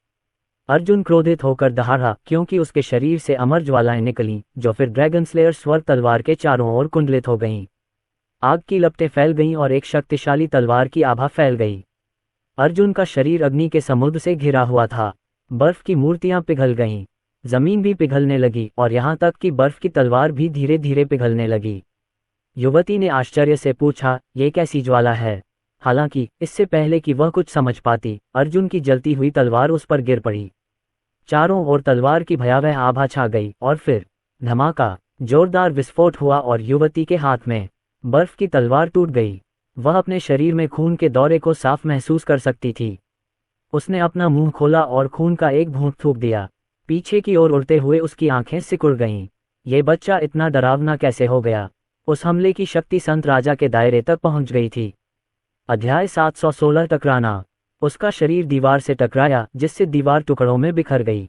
अर्जुन क्रोधित होकर दहाड़ा, क्योंकि उसके शरीर से अमर ज्वालाएं निकलीं, जो फिर ड्रैगन स्लेयर स्वर्ग तलवार के चारों ओर कुंडलित हो गईं। आग की लपटें फैल गईं और एक शक्तिशाली तलवार की आभा फैल गई। अर्जुन का शरीर अग्नि के समुद्र से घिरा हुआ था। बर्फ की मूर्तियां पिघल गईं, जमीन भी पिघलने लगी और यहाँ तक कि बर्फ की तलवार भी धीरे धीरे पिघलने लगी। युवती ने आश्चर्य से पूछा, ये कैसी ज्वाला है? हालांकि इससे पहले कि वह कुछ समझ पाती, अर्जुन की जलती हुई तलवार उस पर गिर पड़ी। चारों ओर तलवार की भयावह आभा छा गई और फिर धमाका, जोरदार विस्फोट हुआ और युवती के हाथ में बर्फ की तलवार टूट गई। वह अपने शरीर में खून के दौरे को साफ महसूस कर सकती थी। उसने अपना मुंह खोला और खून का एक घूंट थूक दिया। पीछे की ओर उड़ते हुए उसकी आंखें सिकुड़ गईं। ये बच्चा इतना डरावना कैसे हो गया? उस हमले की शक्ति संत राजा के दायरे तक पहुंच गई थी। अध्याय 716 टकराना। उसका शरीर दीवार से टकराया, जिससे दीवार टुकड़ों में बिखर गई।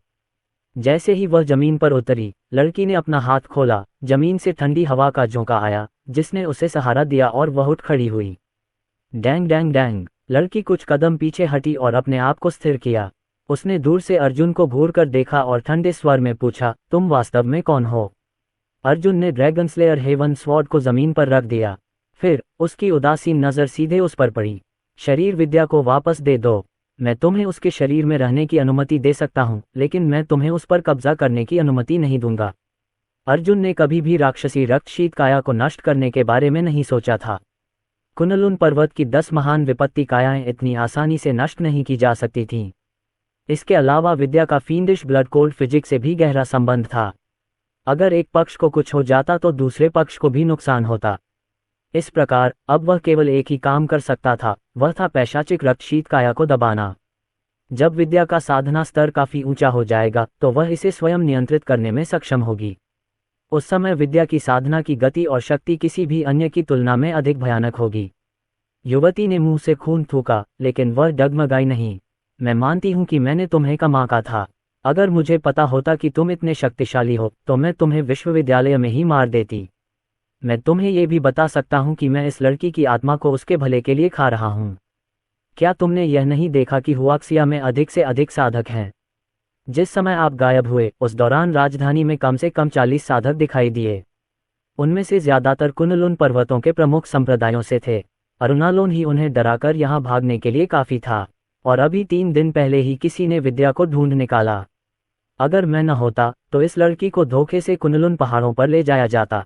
जैसे ही वह जमीन पर उतरी, लड़की ने अपना हाथ खोला, जमीन से ठंडी हवा का झोंका आया, जिसने उसे सहारा दिया और वह उठ खड़ी हुई। Dang dang dang. लड़की कुछ कदम पीछे हटी और अपने आप को स्थिर किया। उसने दूर से अर्जुन को घूर कर देखा और ठंडे स्वर में पूछा, तुम वास्तव में कौन हो? अर्जुन ने ड्रैगन स्लेयर हेवन स्वॉर्ड को जमीन पर रख दिया। फिर उसकी उदासीन नज़र सीधे उस पर पड़ी। शरीर विद्या को वापस दे दो। मैं तुम्हें उसके शरीर में रहने की अनुमति दे सकता हूं, लेकिन मैं तुम्हें उस पर कब्जा करने की अनुमति नहीं दूंगा। अर्जुन ने कभी भी राक्षसी रक्तशीत काया को नष्ट करने के बारे में नहीं सोचा था। कुनलुन पर्वत की 10 महान विपत्ति कायाएं इतनी आसानी से नष्ट नहीं की जा सकती थीं। इसके अलावा विद्या का फील्डिश ब्लड कोल्ड फिजिक्स से भी गहरा संबंध था। अगर एक पक्ष को कुछ हो जाता तो दूसरे पक्ष को भी नुकसान होता। इस प्रकार अब वह केवल एक ही काम कर सकता था, वह था पैशाचिक रक्तशीत काया को दबाना। जब विद्या का साधना स्तर काफी ऊंचा हो जाएगा तो वह इसे स्वयं नियंत्रित करने में सक्षम होगी। उस समय विद्या की साधना की गति और शक्ति किसी भी अन्य की तुलना में अधिक भयानक होगी। युवती ने मुंह से खून थूका, लेकिन वह डगमगाई नहीं। मैं मानती हूं कि मैंने तुम्हें कमा का था। अगर मुझे पता होता कि तुम इतने शक्तिशाली हो तो मैं तुम्हें विश्वविद्यालय में ही मार देती। मैं तुम्हें यह भी बता सकता हूं कि मैं इस लड़की की आत्मा को उसके भले के लिए खा रहा हूं। क्या तुमने यह नहीं देखा कि हुआक्सिया में अधिक से अधिक साधक हैं? जिस समय आप गायब हुए उस दौरान राजधानी में कम से कम 40 साधक दिखाई दिए। उनमें से ज्यादातर कुनलुन पर्वतों के प्रमुख संप्रदायों से थे। अरुणालोन ही उन्हें डराकर यहाँ भागने के लिए काफी था, और अभी 3 दिन पहले ही किसी ने विद्या को ढूंढ निकाला। अगर मैं न होता तो इस लड़की को धोखे से कुनलुन पहाड़ों पर ले जाया जाता।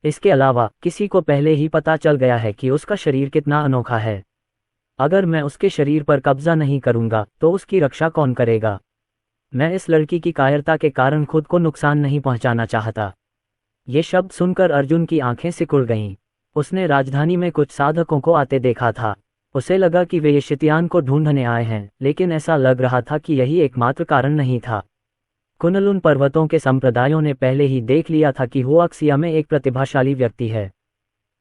इसके अलावा किसी को पहले ही पता चल गया है कि उसका शरीर कितना अनोखा है। अगर मैं उसके शरीर पर कब्जा नहीं करूंगा तो उसकी रक्षा कौन करेगा? मैं इस लड़की की कायरता के कारण खुद को नुकसान नहीं पहुंचाना चाहता। ये शब्द सुनकर अर्जुन की आंखें सिकुड़ गईं। उसने राजधानी में कुछ साधकों को आते देखा था। उसे लगा कि वे ये शितियान को ढूंढने आए हैं, लेकिन ऐसा लग रहा था कि यही एकमात्र कारण नहीं था। कुनलुन पर्वतों के संप्रदायों ने पहले ही देख लिया था कि हुआक्सिया में एक प्रतिभाशाली व्यक्ति है।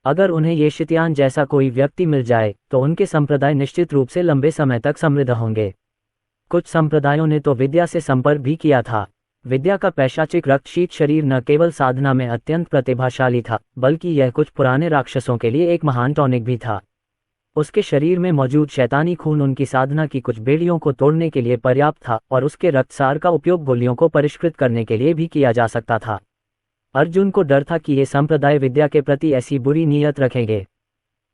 अगर उन्हें ये शितियान जैसा कोई व्यक्ति मिल जाए तो उनके संप्रदाय निश्चित रूप से लंबे समय तक समृद्ध होंगे। कुछ संप्रदायों ने तो विद्या से संपर्क भी किया था। विद्या का पैशाचिक रक्तशीत शरीर न केवल साधना में अत्यंत प्रतिभाशाली था, बल्कि यह कुछ पुराने राक्षसों के लिए एक महान टॉनिक भी था। उसके शरीर में मौजूद शैतानी खून उनकी साधना की कुछ बेड़ियों को तोड़ने के लिए पर्याप्त था, और उसके रक्तसार का उपयोग गोलियों को परिष्कृत करने के लिए भी किया जा सकता था। अर्जुन को डर था कि ये संप्रदाय विद्या के प्रति ऐसी बुरी नीयत रखेंगे।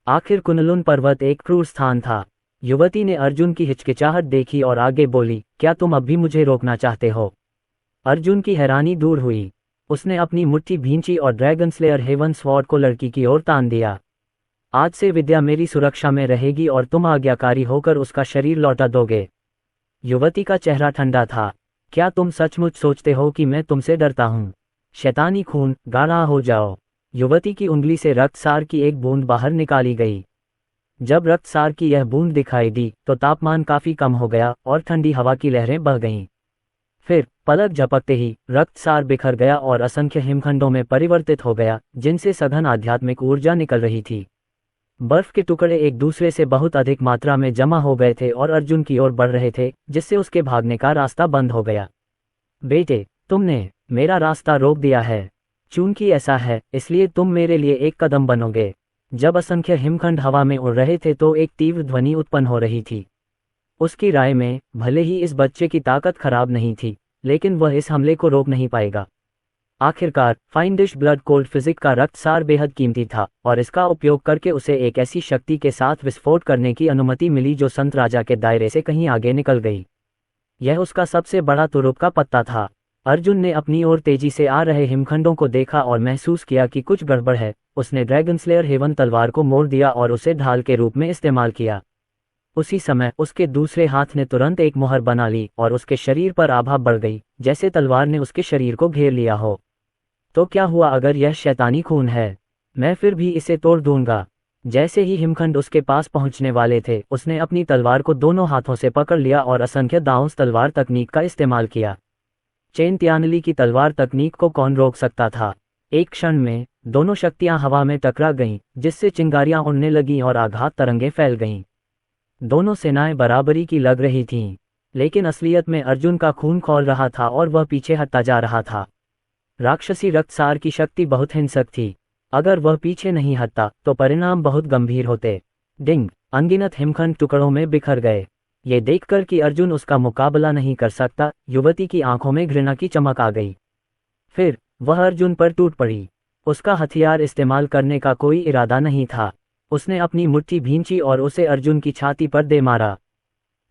आखिर कुनलुन पर्वत एक क्रूर स्थान था। युवती ने अर्जुन की हिचकिचाहट देखी और आगे बोली, क्या तुम अब भी मुझे रोकना चाहते हो? अर्जुन की हैरानी दूर हुई। उसने अपनी मुट्ठी भींची और ड्रैगन स्लेयर हेवन स्वॉर्ड को लड़की की ओर तान दिया। आज से विद्या मेरी सुरक्षा में रहेगी और तुम आज्ञाकारी होकर उसका शरीर लौटा दोगे। युवती का चेहरा ठंडा था। क्या तुम सचमुच सोचते हो कि मैं तुमसे डरता हूँ? शैतानी खून, गाढ़ा हो जाओ। युवती की उंगली से रक्तसार की एक बूंद बाहर निकाली गई। जब रक्तसार की यह बूंद दिखाई दी तो तापमान काफी कम हो गया और ठंडी हवा की लहरें बह गईं। फिर पलक झपकते ही रक्तसार बिखर गया और असंख्य हिमखंडों में परिवर्तित हो गया, जिनसे सघन आध्यात्मिक ऊर्जा निकल रही थी। बर्फ के टुकड़े एक दूसरे से बहुत अधिक मात्रा में जमा हो गए थे और अर्जुन की ओर बढ़ रहे थे, जिससे उसके भागने का रास्ता बंद हो गया। बेटे, तुमने मेरा रास्ता रोक दिया है। चूंकि ऐसा है, इसलिए तुम मेरे लिए एक कदम बनोगे। जब असंख्य हिमखंड हवा में उड़ रहे थे तो एक तीव्र ध्वनि उत्पन्न हो रही थी। उसकी राय में भले ही इस बच्चे की ताकत खराब नहीं थी, लेकिन वह इस हमले को रोक नहीं पाएगा। आखिरकार फाइंडिश ब्लड कोल्ड फिजिक का रक्तसार बेहद कीमती था, और इसका उपयोग करके उसे एक ऐसी शक्ति के साथ विस्फोट करने की अनुमति मिली जो संत राजा के दायरे से कहीं आगे निकल गई। यह उसका सबसे बड़ा तुरुप का पत्ता था। अर्जुन ने अपनी ओर तेजी से आ रहे हिमखंडों को देखा और महसूस किया कि कुछ गड़बड़ है। उसने ड्रैगन स्लेयर हेवन तलवार को मोड़ दिया और उसे ढाल के रूप में इस्तेमाल किया। उसी समय उसके दूसरे हाथ ने तुरंत एक मोहर बना ली और उसके शरीर पर आभा बढ़ गई, जैसे तलवार ने उसके शरीर को घेर लिया हो। तो क्या हुआ अगर यह शैतानी खून है? मैं फिर भी इसे तोड़ दूंगा। जैसे ही हिमखंड उसके पास पहुंचने वाले थे, उसने अपनी तलवार को दोनों हाथों से पकड़ लिया और असंख्य दांव तलवार तकनीक का इस्तेमाल किया। चेन त्यानली की तलवार तकनीक को कौन रोक सकता था? एक क्षण में दोनों शक्तियां हवा में टकरा गईं, जिससे चिंगारियां उड़ने लगीं और आघात तरंगें फैल गईं। दोनों सेनाएं बराबरी की लग रही थीं, लेकिन असलियत में अर्जुन का खून खौल रहा था और वह पीछे हटता जा रहा था। राक्षसी रक्तसार की शक्ति बहुत हिंसक थी। अगर वह पीछे नहीं हटता तो परिणाम बहुत गंभीर होते। डिंग! अनगिनत हिमखंड टुकड़ों में बिखर गए। ये देखकर कि अर्जुन उसका मुकाबला नहीं कर सकता, युवती की आंखों में घृणा की चमक आ गई। फिर वह अर्जुन पर टूट पड़ी। उसका हथियार इस्तेमाल करने का कोई इरादा नहीं था। उसने अपनी मुट्ठी भींची और उसे अर्जुन की छाती पर दे मारा।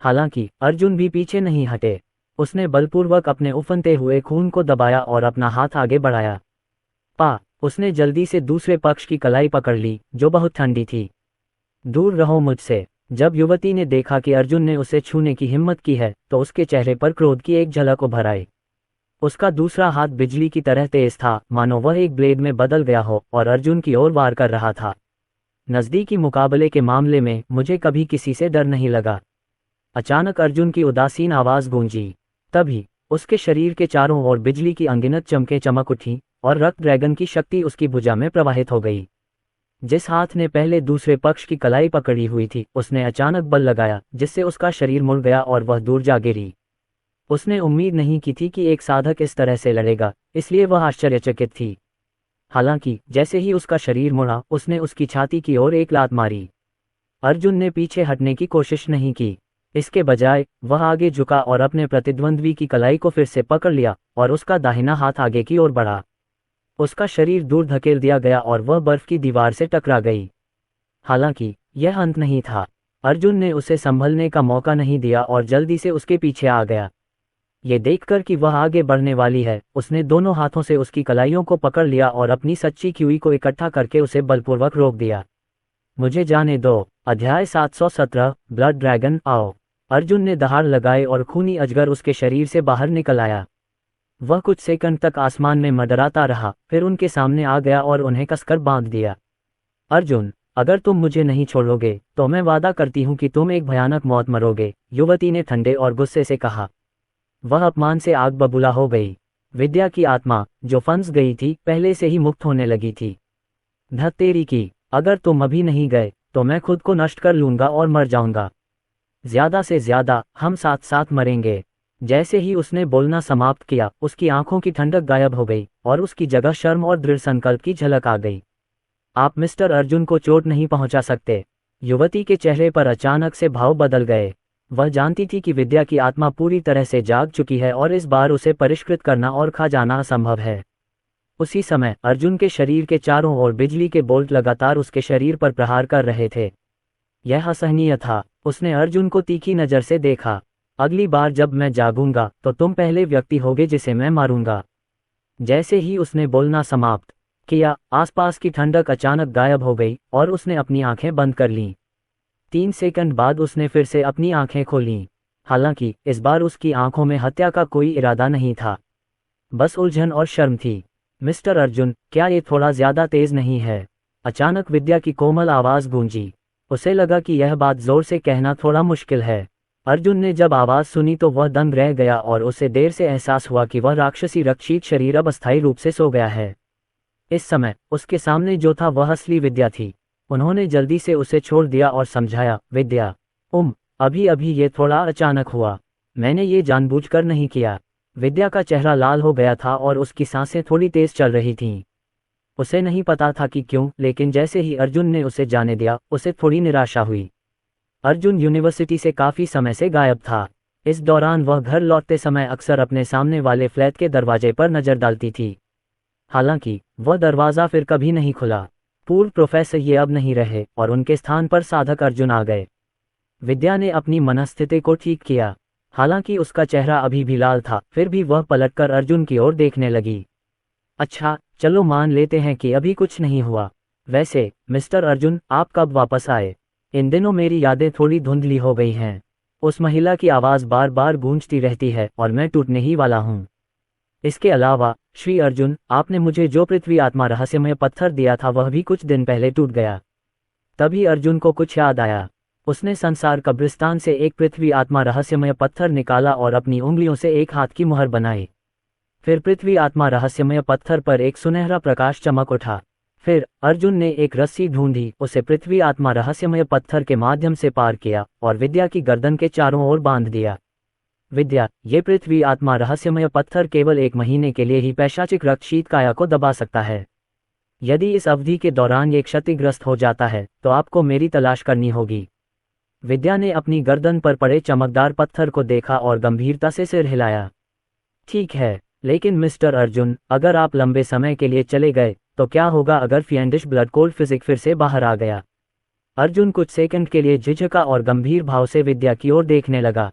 हालांकि अर्जुन भी पीछे नहीं हटे। उसने बलपूर्वक अपने उफनते हुए खून को दबाया और अपना हाथ आगे बढ़ाया। उसने जल्दी से दूसरे पक्ष की कलाई पकड़ ली, जो बहुत ठंडी थी। दूर रहो मुझसे। जब युवती ने देखा कि अर्जुन ने उसे छूने की हिम्मत की है, तो उसके चेहरे पर क्रोध की एक झलक उभर आई। उसका दूसरा हाथ बिजली की तरह तेज था, मानो वह एक ब्लेड में बदल गया हो और अर्जुन की ओर वार कर रहा था। नज़दीकी मुकाबले के मामले में मुझे कभी किसी से डर नहीं लगा। अचानक अर्जुन की उदासीन आवाज़ गूंजी। तभी उसके शरीर के चारों ओर बिजली की अनगिनत चमकें चमक उठीं और रक्त ड्रैगन की शक्ति उसकी भुजा में प्रवाहित हो गई। जिस हाथ ने पहले दूसरे पक्ष की कलाई पकड़ी हुई थी, उसने अचानक बल लगाया, जिससे उसका शरीर मुड़ गया और वह दूर जा गिरी। उसने उम्मीद नहीं की थी कि एक साधक इस तरह से लड़ेगा, इसलिए वह आश्चर्यचकित थी। हालांकि जैसे ही उसका शरीर मुड़ा, उसने उसकी छाती की ओर एक लात मारी। अर्जुन ने पीछे हटने की कोशिश नहीं की। इसके बजाय वह आगे झुका और अपने प्रतिद्वंद्वी की कलाई को फिर से पकड़ लिया और उसका दाहिना हाथ आगे की ओर बढ़ा। उसका शरीर दूर धकेल दिया गया और वह बर्फ की दीवार से टकरा गई। हालांकि यह अंत नहीं था। अर्जुन ने उसे संभलने का मौका नहीं दिया और जल्दी से उसके पीछे आ गया। ये देखकर कि वह आगे बढ़ने वाली है, उसने दोनों हाथों से उसकी कलाइयों को पकड़ लिया और अपनी सच्ची क्यूई को इकट्ठा करके उसे बलपूर्वक रोक दिया। मुझे जाने दो। अध्याय 717 ब्लड ड्रैगन आओ। अर्जुन ने दहाड़ लगाए और खूनी अजगर उसके शरीर से बाहर निकल आया। वह कुछ सेकंड तक आसमान में मंडराता रहा, फिर उनके सामने आ गया और उन्हें कसकर बांध दिया। अर्जुन, अगर तुम मुझे नहीं छोड़ोगे तो मैं वादा करती हूं कि तुम एक भयानक मौत मरोगे, युवती ने ठंडे और गुस्से से कहा। वह अपमान से आग बबूला हो गई। विद्या की आत्मा, जो फंस गई थी, पहले से ही मुक्त होने लगी थी। धत्तेरी की, अगर तुम अभी नहीं गए तो मैं खुद को नष्ट कर लूंगा और मर जाऊंगा। ज्यादा से ज्यादा हम साथ साथ मरेंगे। जैसे ही उसने बोलना समाप्त किया, उसकी आंखों की ठंडक गायब हो गई और उसकी जगह शर्म और दृढ़ संकल्प की झलक आ गई। आप मिस्टर अर्जुन को चोट नहीं पहुंचा सकते। युवती के चेहरे पर अचानक से भाव बदल गए। वह जानती थी कि विद्या की आत्मा पूरी तरह से जाग चुकी है और इस बार उसे परिष्कृत करना और खा जाना असंभव है। उसी समय अर्जुन के शरीर के चारों ओर बिजली के बोल्ट लगातार उसके शरीर पर प्रहार कर रहे थे। यह असहनीय था। उसने अर्जुन को तीखी नज़र से देखा। अगली बार जब मैं जागूंगा तो तुम पहले व्यक्ति होगे जिसे मैं मारूंगा। जैसे ही उसने बोलना समाप्त किया, आसपास की ठंडक अचानक गायब हो गई और उसने अपनी आंखें बंद कर लीं। 3 सेकंड बाद उसने फिर से अपनी आंखें खोलीं। हालांकि इस बार उसकी आंखों में हत्या का कोई इरादा नहीं था, बस उलझन और शर्म थी। मिस्टर अर्जुन, क्या ये थोड़ा ज्यादा तेज नहीं है? अचानक विद्या की कोमल आवाज गूंजी। उसे लगा कि यह बात जोर से कहना थोड़ा मुश्किल है। अर्जुन ने जब आवाज सुनी तो वह दंग रह गया और उसे देर से एहसास हुआ कि वह राक्षसी रक्षित शरीर अब अस्थायी रूप से सो गया है। इस समय उसके सामने जो था वह असली विद्या थी। उन्होंने जल्दी से उसे छोड़ दिया और समझाया, विद्या, अभी अभी ये थोड़ा अचानक हुआ। मैंने ये जानबूझकर नहीं किया। विद्या का चेहरा लाल हो गया था और उसकी सांसें थोड़ी तेज चल रही थीं। उसे नहीं पता था कि क्यों, लेकिन जैसे ही अर्जुन ने उसे जाने दिया, उसे थोड़ी निराशा हुई। अर्जुन यूनिवर्सिटी से काफी समय से गायब था। इस दौरान वह घर लौटते समय अक्सर अपने सामने वाले फ्लैट के दरवाजे पर नजर डालती थी। हालांकि वह दरवाजा फिर कभी नहीं खुला। पूर्व प्रोफेसर ये अब नहीं रहे और उनके स्थान पर साधक अर्जुन आ गए। विद्या ने अपनी मनस्थिति को ठीक किया। हालांकि उसका चेहरा अभी भी लाल था, फिर भी वह पलटकर अर्जुन की ओर देखने लगी। अच्छा, चलो मान लेते हैं कि अभी कुछ नहीं हुआ। वैसे मिस्टर अर्जुन, आप कब वापस आए? इन दिनों मेरी यादें थोड़ी धुंधली हो गई हैं। उस महिला की आवाज़ बार बार गूंजती रहती है और मैं टूटने ही वाला हूँ। इसके अलावा श्री अर्जुन, आपने मुझे जो पृथ्वी आत्मा रहस्यमय पत्थर दिया था वह भी कुछ दिन पहले टूट गया। तभी अर्जुन को कुछ याद आया। उसने संसार कब्रिस्तान से एक पृथ्वी आत्मा रहस्यमय पत्थर निकाला और अपनी उंगलियों से एक हाथ की मुहर बनाई। फिर पृथ्वी आत्मा रहस्यमय पत्थर पर एक सुनहरा प्रकाश चमक उठा। फिर अर्जुन ने एक रस्सी ढूंढी, उसे पृथ्वी आत्मा रहस्यमय पत्थर के माध्यम से पार किया और विद्या की गर्दन के चारों ओर बांध दिया। विद्या, ये पृथ्वी आत्मा रहस्यमय पत्थर केवल 1 महीने के लिए ही पैशाचिक रक्तशीत काया को दबा सकता है। यदि इस अवधि के दौरान ये क्षतिग्रस्त हो जाता है तो आपको मेरी तलाश करनी होगी। विद्या ने अपनी गर्दन पर पड़े चमकदार पत्थर को देखा और गंभीरता से सिर हिलाया। ठीक है, लेकिन मिस्टर अर्जुन, अगर आप लंबे समय के लिए चले गए तो क्या होगा अगर फिएंडिश ब्लड कोल्ड फिजिक फिर से बाहर आ गया? अर्जुन कुछ सेकंड के लिए झिझका और गंभीर भाव से विद्या की ओर देखने लगा।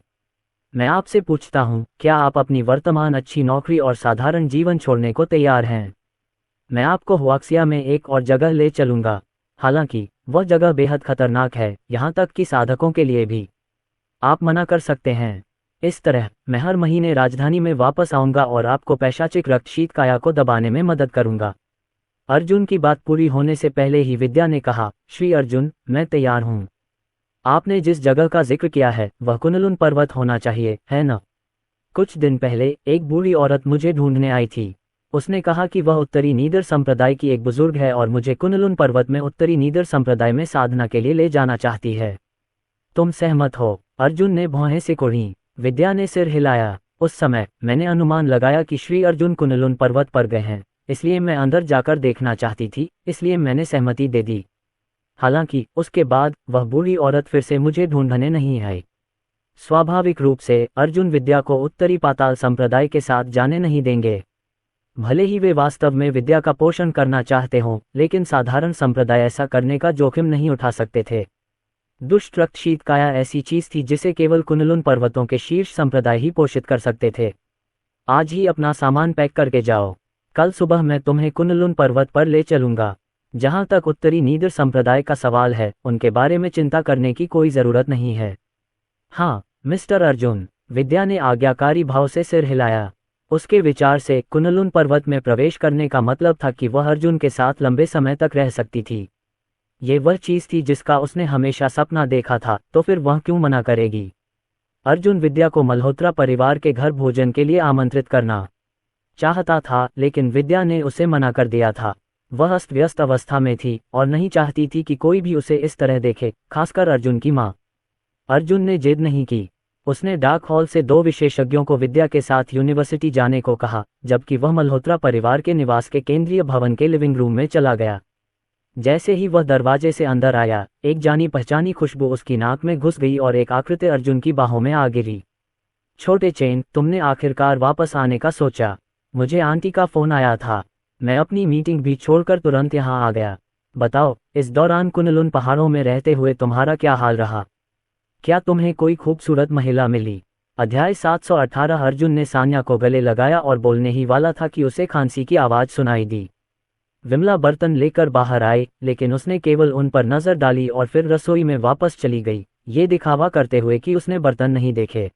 मैं आपसे पूछता हूँ, क्या आप अपनी वर्तमान अच्छी नौकरी और साधारण जीवन छोड़ने को तैयार हैं? मैं आपको हुआक्सिया में एक और जगह ले चलूंगा। हालांकि वह जगह बेहद खतरनाक है, यहाँ तक कि साधकों के लिए भी। आप मना कर सकते हैं। इस तरह मैं हर महीने राजधानी में वापस आऊंगा और आपको पैशाचिक रक्तशीत काया को दबाने में मदद करूंगा। अर्जुन की बात पूरी होने से पहले ही विद्या ने कहा, श्री अर्जुन, मैं तैयार हूं। आपने जिस जगह का जिक्र किया है वह कुनलुन पर्वत होना चाहिए, है न? कुछ दिन पहले एक बूढ़ी औरत मुझे ढूंढने आई थी। उसने कहा कि वह उत्तरी नीदर संप्रदाय की एक बुजुर्ग है और मुझे कुनलुन पर्वत में उत्तरी नीदर संप्रदाय में साधना के लिए ले जाना चाहती है। तुम सहमत हो? अर्जुन ने भौहें सिकोड़ी। विद्या ने सिर हिलाया। उस समय मैंने अनुमान लगाया कि श्री अर्जुन कुनलुन पर्वत पर गए हैं, इसलिए मैं अंदर जाकर देखना चाहती थी, इसलिए मैंने सहमति दे दी। हालांकि उसके बाद वह बूढ़ी औरत फिर से मुझे ढूंढने नहीं आई। स्वाभाविक रूप से अर्जुन विद्या को उत्तरी पाताल संप्रदाय के साथ जाने नहीं देंगे। भले ही वे वास्तव में विद्या का पोषण करना चाहते हों, लेकिन साधारण संप्रदाय ऐसा करने का जोखिम नहीं उठा सकते थे। दुष्ट रक्तशीत काया ऐसी चीज थी जिसे केवल कुनलुन पर्वतों के शीर्ष संप्रदाय ही पोषित कर सकते थे। आज ही अपना सामान पैक करके जाओ। कल सुबह मैं तुम्हें कुनलुन पर्वत पर ले चलूंगा। जहां तक उत्तरी नीदर संप्रदाय का सवाल है, उनके बारे में चिंता करने की कोई जरूरत नहीं है। हाँ मिस्टर अर्जुन, विद्या ने आज्ञाकारी भाव से सिर हिलाया। उसके विचार से कुनलुन पर्वत में प्रवेश करने का मतलब था कि वह अर्जुन के साथ लंबे समय तक रह सकती थी। ये वह चीज थी जिसका उसने हमेशा सपना देखा था, तो फिर वह क्यों मना करेगी? अर्जुन विद्या को मल्होत्रा परिवार के घर भोजन के लिए आमंत्रित करना चाहता था, लेकिन विद्या ने उसे मना कर दिया था। वह अस्त व्यस्त अवस्था में थी और नहीं चाहती थी कि कोई भी उसे इस तरह देखे, खासकर अर्जुन की माँ। अर्जुन ने जिद नहीं की। उसने डाक हॉल से 2 विशेषज्ञों को विद्या के साथ यूनिवर्सिटी जाने को कहा, जबकि वह मल्होत्रा परिवार के निवास के केंद्रीय भवन के लिविंग रूम में चला गया। जैसे ही वह दरवाजे से अंदर आया, एक जानी पहचानी खुशबू उसकी नाक में घुस गई और एक आकृति अर्जुन की बाहों में आ गिरी। छोटे चेन, तुमने आखिरकार वापस आने का सोचा। मुझे आंटी का फोन आया था। मैं अपनी मीटिंग भी छोड़कर तुरंत यहाँ आ गया। बताओ, इस दौरान कुनलुन पहाड़ों में रहते हुए तुम्हारा क्या हाल रहा? क्या तुम्हें कोई खूबसूरत महिला मिली? अध्याय 718। अर्जुन ने सान्या को गले लगाया और बोलने ही वाला था कि उसे खांसी की आवाज सुनाई दी। विमला बर्तन लेकर बाहर आए, लेकिन उसने केवल उन पर नजर डाली और फिर रसोई में वापस चली गई, ये दिखावा करते हुए कि उसने बर्तन नहीं देखे।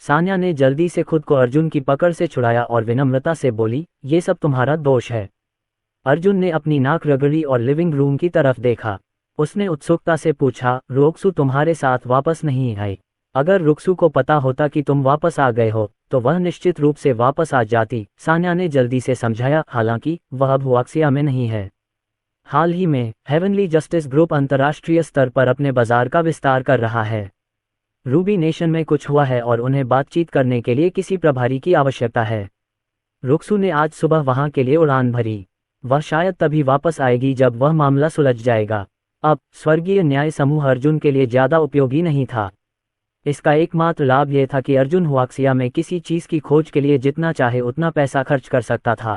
सान्या ने जल्दी से खुद को अर्जुन की पकड़ से छुड़ाया और विनम्रता से बोली, ये सब तुम्हारा दोष है। अर्जुन ने अपनी नाक रगड़ी और लिविंग रूम की तरफ देखा। उसने उत्सुकता से पूछा, रुक्सु तुम्हारे साथ वापस नहीं आई? अगर रुक्सु को पता होता कि तुम वापस आ गए हो तो वह निश्चित रूप से वापस आ जाती, सान्या ने जल्दी से समझाया। हालांकि वह अब हुआक्सिया में नहीं है। हाल ही में हेवनली जस्टिस ग्रुप अंतर्राष्ट्रीय स्तर पर अपने बाजार का विस्तार कर रहा है। रूबी नेशन में कुछ हुआ है और उन्हें बातचीत करने के लिए किसी प्रभारी की आवश्यकता है। रुक्सु ने आज सुबह वहां के लिए उड़ान भरी। वह शायद तभी वापस आएगी जब वह मामला सुलझ जाएगा। अब स्वर्गीय न्याय समूह अर्जुन के लिए ज्यादा उपयोगी नहीं था। इसका एकमात्र लाभ यह था कि अर्जुन हुआक्सिया में किसी चीज की खोज के लिए जितना चाहे उतना पैसा खर्च कर सकता था।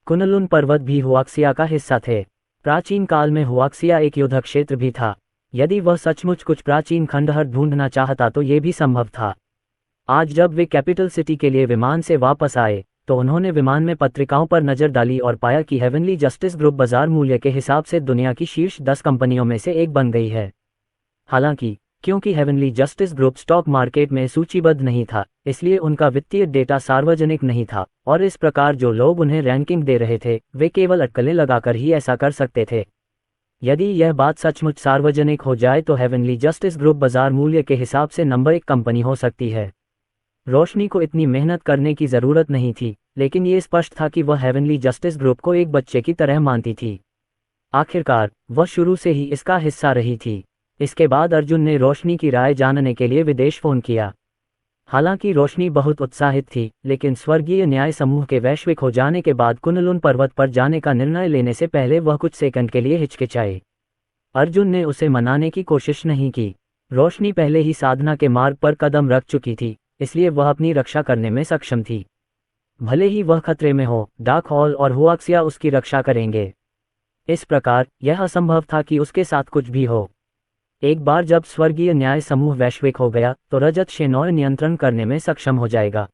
कुनलुन पर्वत भी हुआक्सिया का हिस्सा थे। प्राचीन काल में हुआक्सिया एक युद्ध क्षेत्र भी था। यदि वह सचमुच कुछ प्राचीन खंडहर ढूंढना चाहता तो ये भी संभव था। आज जब वे कैपिटल सिटी के लिए विमान से वापस आए तो उन्होंने विमान में पत्रिकाओं पर नजर डाली और पाया कि हेवनली जस्टिस ग्रुप बाजार मूल्य के हिसाब से दुनिया की शीर्ष 10 कंपनियों में से एक बन गई है। हालांकि क्योंकि heavenly justice group stock market में सूचीबद्ध नहीं था, इसलिए उनका वित्तीय डेटा सार्वजनिक नहीं था और इस प्रकार जो लोग उन्हें रैंकिंग दे रहे थे वे केवल अटकलें लगाकर ही ऐसा कर सकते थे। यदि यह बात सचमुच सार्वजनिक हो जाए तो हेवनली जस्टिस ग्रुप बाजार मूल्य के हिसाब से नंबर 1 कंपनी हो सकती है। रोशनी को इतनी मेहनत करने की जरूरत नहीं थी, लेकिन ये स्पष्ट था कि वह हेवनली जस्टिस ग्रुप को एक बच्चे की तरह मानती थी। आखिरकार वह शुरू से ही इसका हिस्सा रही थी। इसके बाद अर्जुन ने रोशनी की राय जानने के लिए विदेश फोन किया। हालांकि रोशनी बहुत उत्साहित थी, लेकिन स्वर्गीय न्याय समूह के वैश्विक हो जाने के बाद कुन-लुन पर्वत पर जाने का निर्णय लेने से पहले वह कुछ सेकंड के लिए हिचकिचाई। अर्जुन ने उसे मनाने की कोशिश नहीं की। रोशनी पहले ही साधना के मार्ग पर कदम रख चुकी थी, इसलिए वह अपनी रक्षा करने में सक्षम थी। भले ही वह खतरे में हो, डार्क हॉल और हुआक्सिया उसकी रक्षा करेंगे। इस प्रकार यह असंभव था कि उसके साथ कुछ भी हो। एक बार जब स्वर्गीय न्याय समूह वैश्विक हो गया तो रजत शेनॉय नियंत्रण करने में सक्षम हो जाएगा।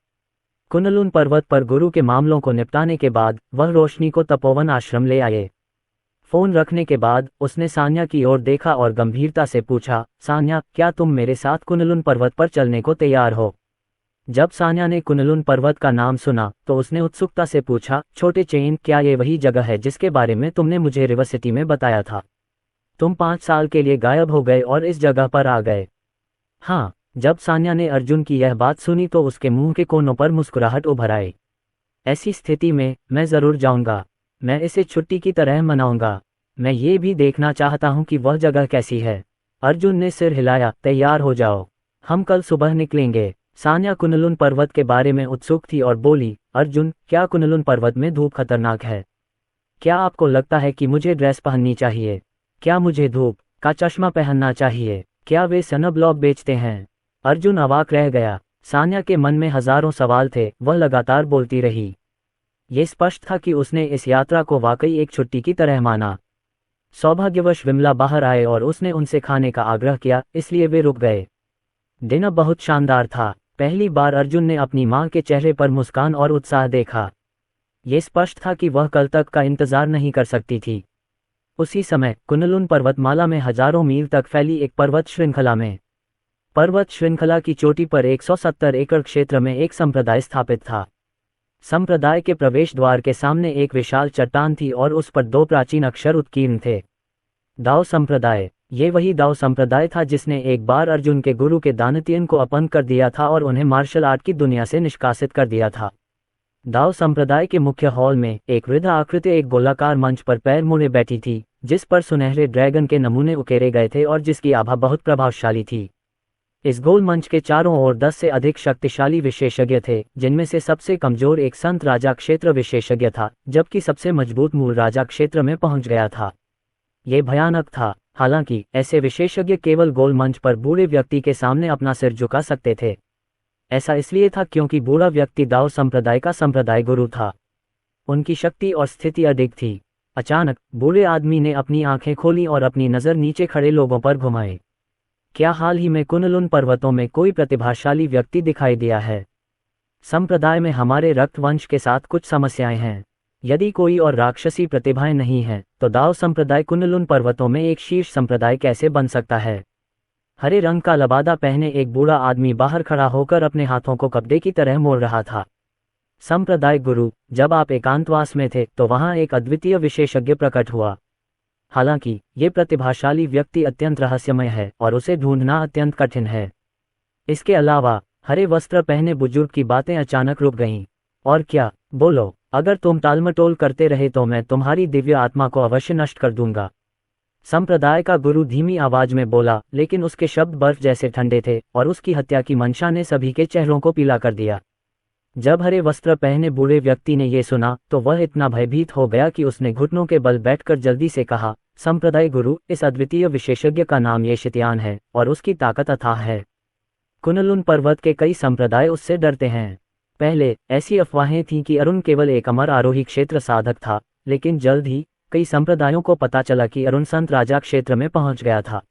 कुन-लुन पर्वत पर गुरु के मामलों को निपटाने के बाद वह रोशनी को तपोवन आश्रम ले आए। फोन रखने के बाद उसने सान्या की ओर देखा और गंभीरता से पूछा, सान्या, क्या तुम मेरे साथ कुन-लुन पर्वत पर चलने को तैयार हो? जब सान्या ने कुन-लुन पर्वत का नाम सुना तो उसने उत्सुकता से पूछा, छोटे चेन, क्या ये वही जगह है जिसके बारे में तुमने मुझे रिवर सिटी में बताया था? तुम 5 साल के लिए गायब हो गए और इस जगह पर आ गए। हाँ। जब सान्या ने अर्जुन की यह बात सुनी तो उसके मुंह के कोनों पर मुस्कुराहट उभर आई। ऐसी स्थिति में मैं जरूर जाऊंगा। मैं इसे छुट्टी की तरह मनाऊंगा। मैं ये भी देखना चाहता हूं कि वह जगह कैसी है। अर्जुन ने सिर हिलाया, तैयार हो जाओ, हम कल सुबह निकलेंगे। सान्या कुन-लुन पर्वत के बारे में उत्सुक थी और बोली, अर्जुन, क्या कुन-लुन पर्वत में धूप खतरनाक है? क्या आपको लगता है कि मुझे ड्रेस पहननी चाहिए? क्या मुझे धूप का चश्मा पहनना चाहिए? क्या वे सनब्लॉक बेचते हैं? अर्जुन अवाक रह गया। सान्या के मन में हजारों सवाल थे। वह लगातार बोलती रही। ये स्पष्ट था कि उसने इस यात्रा को वाकई एक छुट्टी की तरह माना। सौभाग्यवश विमला बाहर आए और उसने उनसे खाने का आग्रह किया, इसलिए वे रुक गए। दिन अब बहुत शानदार था। पहली बार अर्जुन ने अपनी मां के चेहरे पर मुस्कान और उत्साह देखा। ये स्पष्ट था कि वह कल तक का इंतजार नहीं कर सकती थी। उसी समय कुन-लुन पर्वतमाला में हजारों मील तक फैली एक पर्वत श्रृंखला में, पर्वत श्रृंखला की चोटी पर 170 एकड़ क्षेत्र में एक संप्रदाय स्थापित था। संप्रदाय के प्रवेश द्वार के सामने एक विशाल चट्टान थी और उस पर 2 प्राचीन अक्षर उत्कीर्ण थे। दाओ संप्रदाय। ये वही दाओ संप्रदाय था जिसने एक बार अर्जुन के गुरु के दानतियन को अपंग कर दिया था और उन्हें मार्शल आर्ट की दुनिया से निष्कासित कर दिया था। दाओ संप्रदाय के मुख्य हॉल में एक वृद्ध आकृति एक गोलाकार मंच पर पैर मुड़े बैठी थी, जिस पर सुनहरे ड्रैगन के नमूने उकेरे गए थे और जिसकी आभा बहुत प्रभावशाली थी। इस गोल मंच के चारों ओर 10 से अधिक शक्तिशाली विशेषज्ञ थे, जिनमें से सबसे कमजोर एक संत राजा क्षेत्र विशेषज्ञ था, जबकि सबसे मजबूत मूल राजा क्षेत्र में पहुंच गया था। ये भयानक था। हालांकि ऐसे विशेषज्ञ केवल गोल मंच पर बूढ़े व्यक्ति के सामने अपना सिर झुका सकते थे। ऐसा इसलिए था क्योंकि बूढ़ा व्यक्ति दाओ संप्रदाय का संप्रदाय गुरु था। उनकी शक्ति और स्थिति अडिग थी। अचानक बूढ़े आदमी ने अपनी आंखें खोली और अपनी नजर नीचे खड़े लोगों पर घुमाई। क्या हाल ही में कुन-लुन पर्वतों में कोई प्रतिभाशाली व्यक्ति दिखाई दिया है? संप्रदाय में हमारे रक्त वंश के साथ कुछ समस्याएं हैं। यदि कोई और राक्षसी प्रतिभाएं नहीं हैं, तो दाओ संप्रदाय कुन-लुन पर्वतों में एक शीर्ष संप्रदाय कैसे बन सकता है? हरे रंग का लबादा पहने एक बूढ़ा आदमी बाहर खड़ा होकर अपने हाथों को कपड़े की तरह मोड़ रहा था। संप्रदाय गुरु, जब आप एकांतवास में थे तो वहां एक अद्वितीय विशेषज्ञ प्रकट हुआ। हालांकि ये प्रतिभाशाली व्यक्ति अत्यंत रहस्यमय है और उसे ढूंढना अत्यंत कठिन है। इसके अलावा हरे वस्त्र पहने बुजुर्ग की बातें अचानक रुक गईं। और क्या? बोलो, अगर तुम टालमटोल करते रहे तो मैं तुम्हारी दिव्य आत्मा को अवश्य नष्ट कर दूंगा। संप्रदाय का गुरु धीमी आवाज में बोला, लेकिन उसके शब्द बर्फ जैसे ठंडे थे और उसकी हत्या की मंशा ने सभी के चेहरों को पीला कर दिया। जब हरे वस्त्र पहने बूढ़े व्यक्ति ने यह सुना तो वह इतना भयभीत हो गया कि उसने घुटनों के बल बैठकर जल्दी से कहा, संप्रदाय गुरु, इस अद्वितीय विशेषज्ञ का नाम ये शितयान है और उसकी ताकत अथाह है। कुन-लुन पर्वत के कई संप्रदाय उससे डरते हैं। पहले ऐसी अफवाहें थीं कि अरुण केवल एक अमर आरोही क्षेत्र साधक था, लेकिन जल्द ही कई संप्रदायों को पता चला कि अरुण संत राजा क्षेत्र में पहुंच गया था।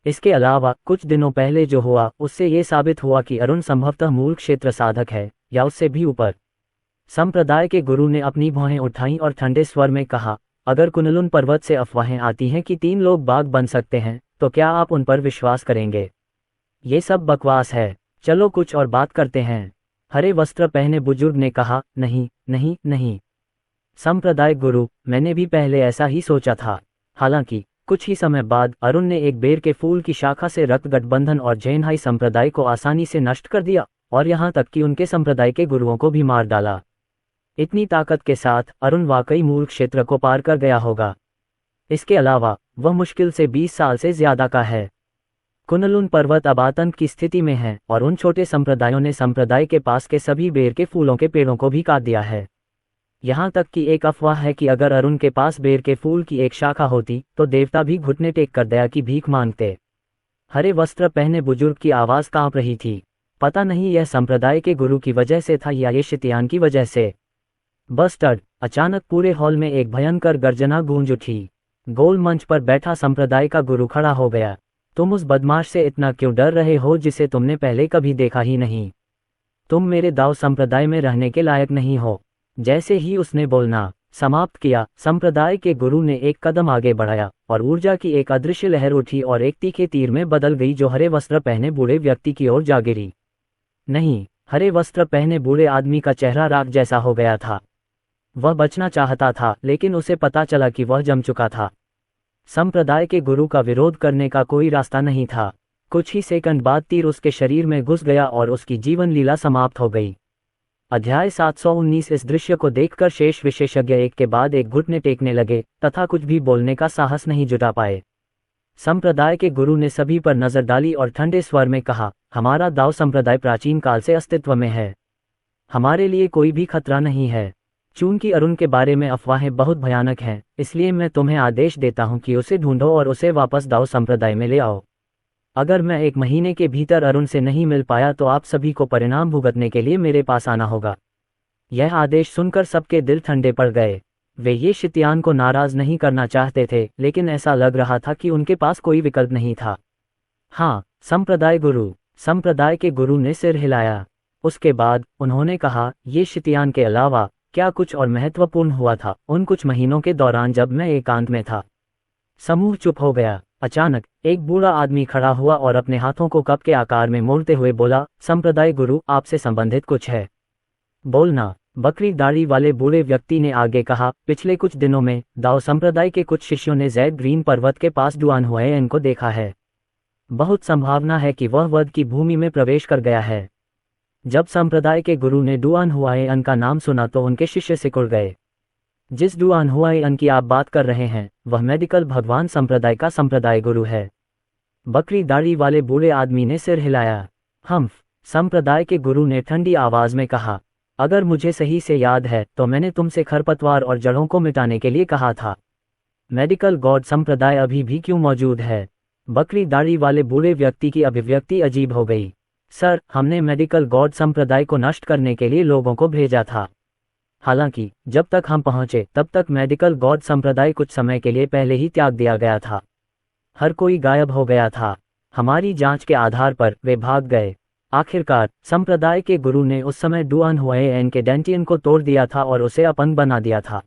इसके अलावा कुछ दिनों पहले जो हुआ उससे ये साबित हुआ कि अरुण संभवतः मूल क्षेत्र साधक है या उससे भी ऊपर। संप्रदाय के गुरु ने अपनी भौहें उठाईं और ठंडे स्वर में कहा, अगर कुन-लुन पर्वत से अफवाहें आती हैं कि 3 लोग बाघ बन सकते हैं, तो क्या आप उन पर विश्वास करेंगे? ये सब बकवास है। चलो कुछ और बात करते हैं। हरे वस्त्र पहने बुजुर्ग ने कहा, नहीं नहीं नहीं संप्रदाय गुरु, मैंने भी पहले ऐसा ही सोचा था। हालांकि कुछ ही समय बाद अरुण ने एक बेर के फूल की शाखा से रक्त गठबंधन और जैनहाई संप्रदाय को आसानी से नष्ट कर दिया और यहाँ तक कि उनके संप्रदाय के गुरुओं को भी मार डाला। इतनी ताकत के साथ अरुण वाकई मूल क्षेत्र को पार कर गया होगा। इसके अलावा वह मुश्किल से 20 साल से ज्यादा का है। कुनलुन पर्वत अब आतंक की स्थिति में है और उन छोटे संप्रदायों ने संप्रदाय के पास के सभी बेर के फूलों के पेड़ों को भी काट दिया है। यहाँ तक कि एक अफवाह है कि अगर अरुण के पास बेर के फूल की एक शाखा होती तो देवता भी घुटने टेक कर दया की भीख मांगते। हरे वस्त्र पहने बुजुर्ग की आवाज कांप रही थी। पता नहीं यह संप्रदाय के गुरु की वजह से था या ये शितियान की वजह से। बस्टर्ड! अचानक पूरे हॉल में एक भयंकर गर्जना गूंज उठी। गोल मंच पर बैठा संप्रदाय का गुरु खड़ा हो गया। तुम उस बदमाश से इतना क्यों डर रहे हो जिसे तुमने पहले कभी देखा ही नहीं? तुम मेरे दाव संप्रदाय में रहने के लायक नहीं हो। जैसे ही उसने बोलना समाप्त किया, संप्रदाय के गुरु ने एक कदम आगे बढ़ाया और ऊर्जा की एक अदृश्य लहर उठी और एक तीखे तीर में बदल गई जो हरे वस्त्र पहने बूढ़े व्यक्ति की ओर जा गिरी। नहीं, हरे वस्त्र पहने बूढ़े आदमी का चेहरा राख जैसा हो गया था। वह बचना चाहता था लेकिन उसे पता चला कि वह जम चुका था। संप्रदाय के गुरु का विरोध करने का कोई रास्ता नहीं था। कुछ ही सेकंड बाद तीर उसके शरीर में घुस गया और उसकी जीवन लीला समाप्त हो गई। अध्याय 719। इस दृश्य को देखकर शेष विशेषज्ञ एक के बाद एक घुटने टेकने लगे तथा कुछ भी बोलने का साहस नहीं जुटा पाए। संप्रदाय के गुरु ने सभी पर नजर डाली और ठंडे स्वर में कहा, हमारा दाव संप्रदाय प्राचीन काल से अस्तित्व में है। हमारे लिए कोई भी खतरा नहीं है। चूंकि अरुण के बारे में अफवाहें बहुत भयानक हैं, इसलिए मैं तुम्हें आदेश देता हूं कि उसे ढूंढो और उसे वापस दाव संप्रदाय में ले आओ। अगर मैं 1 महीने के भीतर अरुण से नहीं मिल पाया तो आप सभी को परिणाम भुगतने के लिए मेरे पास आना होगा। यह आदेश सुनकर सबके दिल ठंडे पड़ गए। वे ये शितियान को नाराज नहीं करना चाहते थे, लेकिन ऐसा लग रहा था कि उनके पास कोई विकल्प नहीं था। हाँ, संप्रदाय गुरु। संप्रदाय के गुरु ने सिर हिलाया। उसके बाद उन्होंने कहा, ये शितियान के अलावा क्या कुछ और महत्वपूर्ण हुआ था उन कुछ महीनों के दौरान जब मैं एकांत में था? समूह चुप हो गया। अचानक एक बूढ़ा आदमी खड़ा हुआ और अपने हाथों को कप के आकार में मोड़ते हुए बोला, संप्रदाय गुरु, आपसे संबंधित कुछ है? बोलना। बकरी दाढ़ी वाले बूढ़े व्यक्ति ने आगे कहा, पिछले कुछ दिनों में दाओ संप्रदाय के कुछ शिष्यों ने जैड ग्रीन पर्वत के पास डुआन हुआयन को देखा है। बहुत संभावना है कि वह वध की भूमि में प्रवेश कर गया है। जब संप्रदाय के गुरु ने डुआन हुआयन का नाम सुना तो उनके शिष्य सिकुड़ गए। जिस डुआन हुआयन की आप बात कर रहे हैं वह मेडिकल भगवान संप्रदाय का संप्रदाय गुरु है। बकरी दाढ़ी वाले बूढ़े आदमी ने सिर हिलाया। हम संप्रदाय के गुरु ने ठंडी आवाज में कहा, अगर मुझे सही से याद है तो मैंने तुमसे खरपतवार और जड़ों को मिटाने के लिए कहा था। मेडिकल गॉड संप्रदाय अभी भी क्यों मौजूद है? बकरी दाढ़ी वाले बूढ़े व्यक्ति की अभिव्यक्ति अजीब हो गई। सर, हमने मेडिकल गॉड संप्रदाय को नष्ट करने के लिए लोगों को भेजा था। हालांकि जब तक हम पहुंचे तब तक मेडिकल गॉड संप्रदाय कुछ समय के लिए पहले ही त्याग दिया गया था। हर कोई गायब हो गया था। हमारी जांच के आधार पर वे भाग गए। आखिरकार संप्रदाय के गुरु ने उस समय डुआन हुआयन के डेंटियन को तोड़ दिया था और उसे अपंग बना दिया था।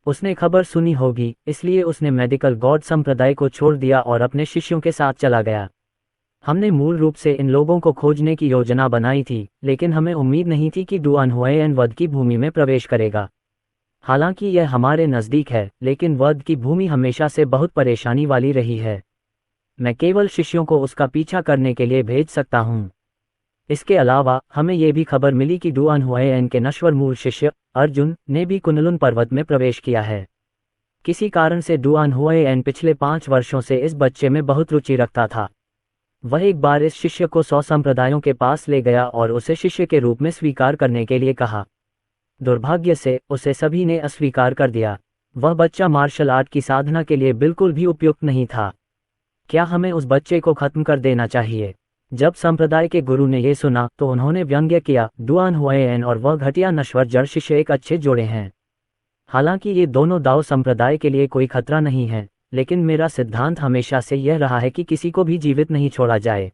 उसने खबर सुनी होगी, इसलिए उसने मेडिकल गॉड संप्रदाय को छोड़ दिया और अपने शिष्यों के साथ चला गया। हमने मूल रूप से इन लोगों को खोजने की योजना बनाई थी, लेकिन हमें उम्मीद नहीं थी कि डुआन हुआयन वध की भूमि में प्रवेश करेगा। हालांकि यह हमारे नज़दीक है, लेकिन वध की भूमि हमेशा से बहुत परेशानी वाली रही है। मैं केवल शिष्यों को उसका पीछा करने के लिए भेज सकता हूँ। इसके अलावा हमें यह भी खबर मिली कि डुआन हुआयन के नश्वर मूल शिष्य अर्जुन ने भी कुनलुन पर्वत में प्रवेश किया है। किसी कारण से डुआन हुआयन पिछले 5 वर्षों से इस बच्चे में बहुत रुचि रखता था। वह एक बार इस शिष्य को 100 संप्रदायों के पास ले गया और उसे शिष्य के रूप में स्वीकार करने के लिए कहा। दुर्भाग्य से उसे सभी ने अस्वीकार कर दिया। वह बच्चा मार्शल आर्ट की साधना के लिए बिल्कुल भी उपयुक्त नहीं था। क्या हमें उस बच्चे को खत्म कर देना चाहिए? जब संप्रदाय के गुरु ने यह सुना तो उन्होंने व्यंग्य किया, डुआन हुआयन और वह घटिया नश्वर जड़ शिष्य एक अच्छे जोड़े हैं। हालांकि ये दोनों दाओ संप्रदाय के लिए कोई खतरा नहीं है, लेकिन मेरा सिद्धांत हमेशा से यह रहा है कि किसी को भी जीवित नहीं छोड़ा जाए।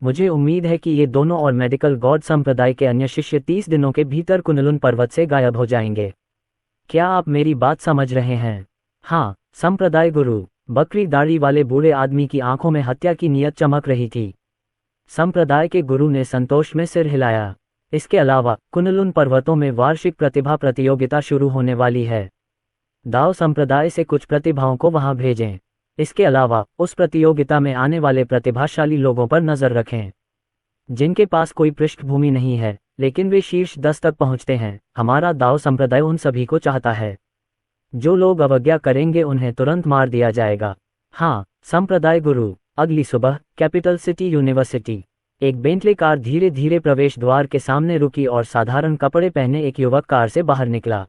मुझे उम्मीद है कि ये दोनों और मेडिकल गॉड संप्रदाय के अन्य शिष्य 30 दिनों के भीतर कुनलुन पर्वत से गायब हो जाएंगे। क्या आप मेरी बात समझ रहे हैं? हाँ, संप्रदाय गुरु। बकरी दाढ़ी वाले बूढ़े आदमी की आंखों में हत्या की नीयत चमक रही थी। संप्रदाय के गुरु ने संतोष में सिर हिलाया। इसके अलावा कुनलुन पर्वतों में वार्षिक प्रतिभा प्रतियोगिता शुरू होने वाली है। दाओ संप्रदाय से कुछ प्रतिभाओं को वहां भेजें। इसके अलावा उस प्रतियोगिता में आने वाले प्रतिभाशाली लोगों पर नजर रखें जिनके पास कोई पृष्ठभूमि नहीं है, लेकिन वे शीर्ष 10 तक पहुंचते हैं। हमारा दाओ संप्रदाय उन सभी को चाहता है। जो लोग अवज्ञा करेंगे उन्हें तुरंत मार दिया जाएगा। हाँ, संप्रदाय गुरु। अगली सुबह कैपिटल सिटी यूनिवर्सिटी। एक बेंटले कार धीरे धीरे प्रवेश द्वार के सामने रुकी और साधारण कपड़े पहने एक युवक कार से बाहर निकला।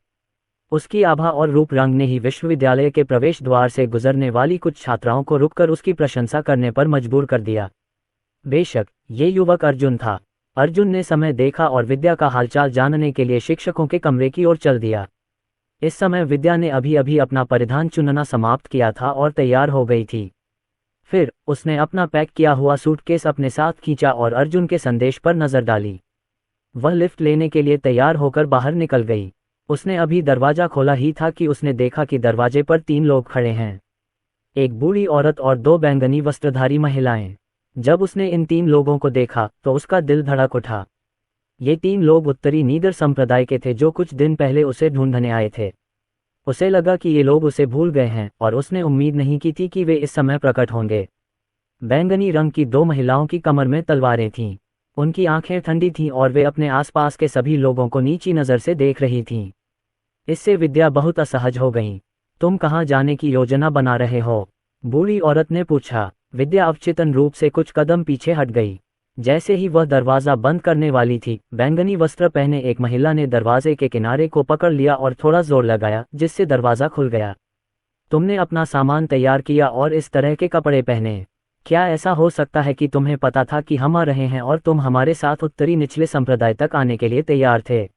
उसकी आभा और रूप रंग ने ही विश्वविद्यालय के प्रवेश द्वार से गुजरने वाली कुछ छात्राओं को रुककर उसकी प्रशंसा करने पर मजबूर कर दिया। बेशक ये युवक अर्जुन था। अर्जुन ने समय देखा और विद्या का हालचाल जानने के लिए शिक्षकों के कमरे की ओर चल दिया। इस समय विद्या ने अभी अभी अपना परिधान चुनना समाप्त किया था और तैयार हो गई थी। फिर उसने अपना पैक किया हुआ सूटकेस अपने साथ खींचा और अर्जुन के संदेश पर नजर डाली। वह लिफ्ट लेने के लिए तैयार होकर बाहर निकल गई। उसने अभी दरवाजा खोला ही था कि उसने देखा कि दरवाजे पर 3 लोग खड़े हैं, एक बूढ़ी औरत और 2 बैंगनी वस्त्रधारी महिलाएं। जब उसने इन 3 लोगों को देखा तो उसका दिल धड़क उठा। ये 3 लोग उत्तरी नीदर संप्रदाय के थे जो कुछ दिन पहले उसे ढूंढने आए थे। उसे लगा कि ये लोग उसे भूल गए हैं और उसने उम्मीद नहीं की थी कि वे इस समय प्रकट होंगे। बैंगनी रंग की 2 महिलाओं की कमर में तलवारें थीं। उनकी आंखें ठंडी थीं और वे अपने आसपास के सभी लोगों को नीची नज़र से देख रही थीं। इससे विद्या बहुत असहज हो गई। तुम कहाँ जाने की योजना बना रहे हो? बूढ़ी औरत ने पूछा। विद्या अवचेतन रूप से कुछ कदम पीछे हट गई। जैसे ही वह दरवाज़ा बंद करने वाली थी, बैंगनी वस्त्र पहने एक महिला ने दरवाजे के किनारे को पकड़ लिया और थोड़ा जोर लगाया, जिससे दरवाज़ा खुल गया। तुमने अपना सामान तैयार किया और इस तरह के कपड़े पहने। क्या ऐसा हो सकता है कि तुम्हें पता था कि हम आ रहे हैं और तुम हमारे साथ उत्तरी निचले संप्रदाय तक आने के लिए तैयार थे?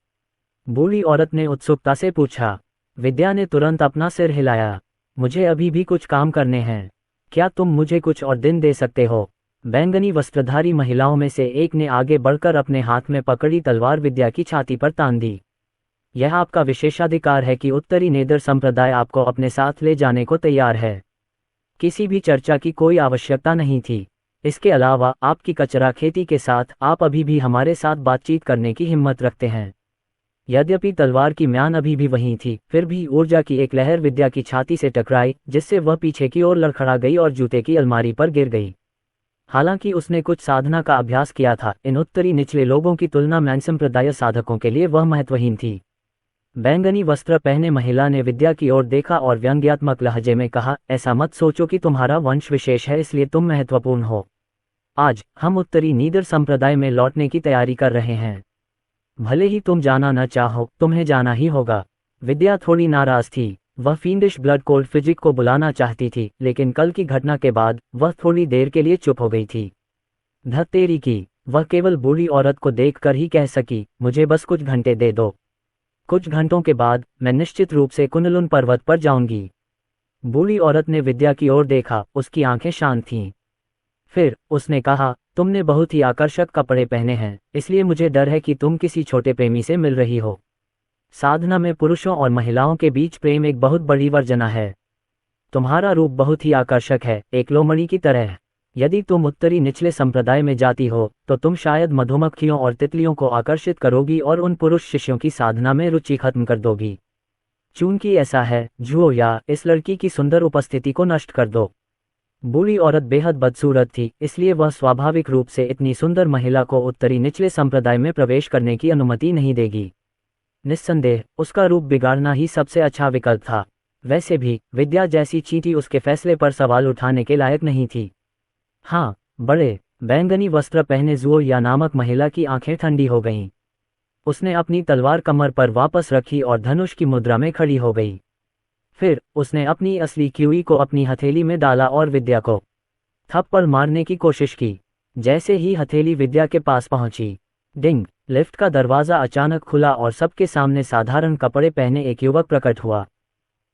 बूढ़ी औरत ने उत्सुकता से पूछा। विद्या ने तुरंत अपना सिर हिलाया। मुझे अभी भी कुछ काम करने हैं। क्या तुम मुझे कुछ और दिन दे सकते हो? बैंगनी वस्त्रधारी महिलाओं में से एक ने आगे बढ़कर अपने हाथ में पकड़ी तलवार विद्या की छाती पर तान दी। यह आपका विशेषाधिकार है कि उत्तरी नेदर संप्रदाय आपको अपने साथ ले जाने को तैयार है। किसी भी चर्चा की कोई आवश्यकता नहीं थी। इसके अलावा आपकी कचरा खेती के साथ आप अभी भी हमारे साथ बातचीत करने की हिम्मत रखते हैं। यद्यपि तलवार की म्यान अभी भी वहीं थी, फिर भी ऊर्जा की एक लहर विद्या की छाती से टकराई, जिससे वह पीछे की ओर लड़खड़ा गई और जूते की अलमारी पर गिर गई। हालांकि उसने कुछ साधना का अभ्यास किया था, इन उत्तरी निचले लोगों की तुलना में संप्रदाय साधकों के लिए वह महत्वहीन थी। बैंगनी वस्त्र पहने महिला ने विद्या की ओर देखा और व्यंग्यात्मक लहजे में कहा, ऐसा मत सोचो कि तुम्हारा वंश विशेष है इसलिए तुम महत्वपूर्ण हो। आज हम उत्तरी नीदर संप्रदाय में लौटने की तैयारी कर रहे हैं। भले ही तुम जाना न चाहो, तुम्हें जाना ही होगा। विद्या थोड़ी नाराज थी। वह फील्डिश ब्लड कोल्ड फिजिक को बुलाना चाहती थी, लेकिन कल की घटना के बाद वह थोड़ी देर के लिए चुप हो गई थी। धत्तेरी की, वह केवल बूढ़ी औरत को देखकर ही कह सकी, मुझे बस कुछ घंटे दे दो। कुछ घंटों के बाद मैं निश्चित रूप से कुनलुन पर्वत पर जाऊंगी। बूढ़ी औरत ने विद्या की ओर देखा, उसकी आंखें शांत थीं। फिर उसने कहा, तुमने बहुत ही आकर्षक कपड़े पहने हैं, इसलिए मुझे डर है कि तुम किसी छोटे प्रेमी से मिल रही हो। साधना में पुरुषों और महिलाओं के बीच प्रेम एक बहुत बड़ी वर्जना है। तुम्हारा रूप बहुत ही आकर्षक है, एक लोमड़ी की तरह। यदि तुम उत्तरी निचले संप्रदाय में जाती हो तो तुम शायद मधुमक्खियों और तितलियों को आकर्षित करोगी और उन पुरुष शिष्यों की साधना में रुचि खत्म कर दोगी। चूंकि ऐसा है, जुओ या इस लड़की की सुंदर उपस्थिति को नष्ट कर दो। बूढ़ी औरत बेहद बदसूरत थी, इसलिए वह स्वाभाविक रूप से इतनी सुंदर महिला को उत्तरी निचले संप्रदाय में प्रवेश करने की अनुमति नहीं देगी। निस्संदेह उसका रूप बिगाड़ना ही सबसे अच्छा विकल्प था। वैसे भी विद्या जैसी चींटी उसके फैसले पर सवाल उठाने के लायक नहीं थी। हाँ, बड़े बैंगनी वस्त्र पहने जुओ या नामक महिला की आंखें ठंडी हो गईं। उसने अपनी तलवार कमर पर वापस रखी और धनुष की मुद्रा में खड़ी हो गई। फिर उसने अपनी असली क्यूई को अपनी हथेली में डाला और विद्या को थप्पड़ मारने की कोशिश की। जैसे ही हथेली विद्या के पास पहुंची, डिंग, लिफ्ट का दरवाजा अचानक खुला और सबके सामने साधारण कपड़े पहने एक युवक प्रकट हुआ।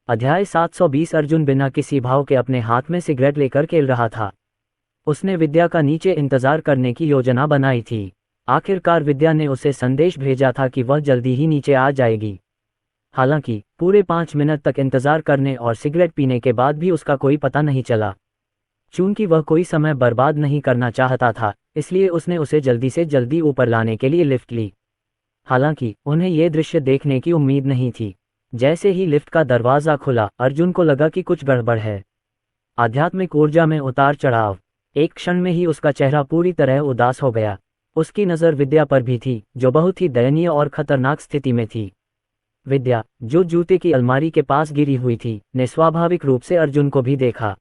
अध्याय 720 अर्जुन बिना किसी भाव के अपने हाथ में सिगरेट लेकर खेल रहा था। उसने विद्या का नीचे इंतजार करने की योजना बनाई थी। आखिरकार विद्या ने उसे संदेश भेजा था कि वह जल्दी ही नीचे आ जाएगी। हालांकि पूरे 5 मिनट तक इंतजार करने और सिगरेट पीने के बाद भी उसका कोई पता नहीं चला। चूंकि वह कोई समय बर्बाद नहीं करना चाहता था, इसलिए उसने उसे जल्दी से जल्दी ऊपर लाने के लिए लिफ्ट ली। हालांकि उन्हें यह दृश्य देखने की उम्मीद नहीं थी। जैसे ही लिफ्ट का दरवाजा खुला, अर्जुन को लगा कि कुछ गड़बड़ है। आध्यात्मिक ऊर्जा में उतार चढ़ाव। एक क्षण में ही उसका चेहरा पूरी तरह उदास हो गया। उसकी नज़र विद्या पर भी थी, जो बहुत ही दयनीय और खतरनाक स्थिति में थी। विद्या, जो जूते की अलमारी के पास गिरी हुई थी, ने स्वाभाविक रूप से अर्जुन को भी देखा।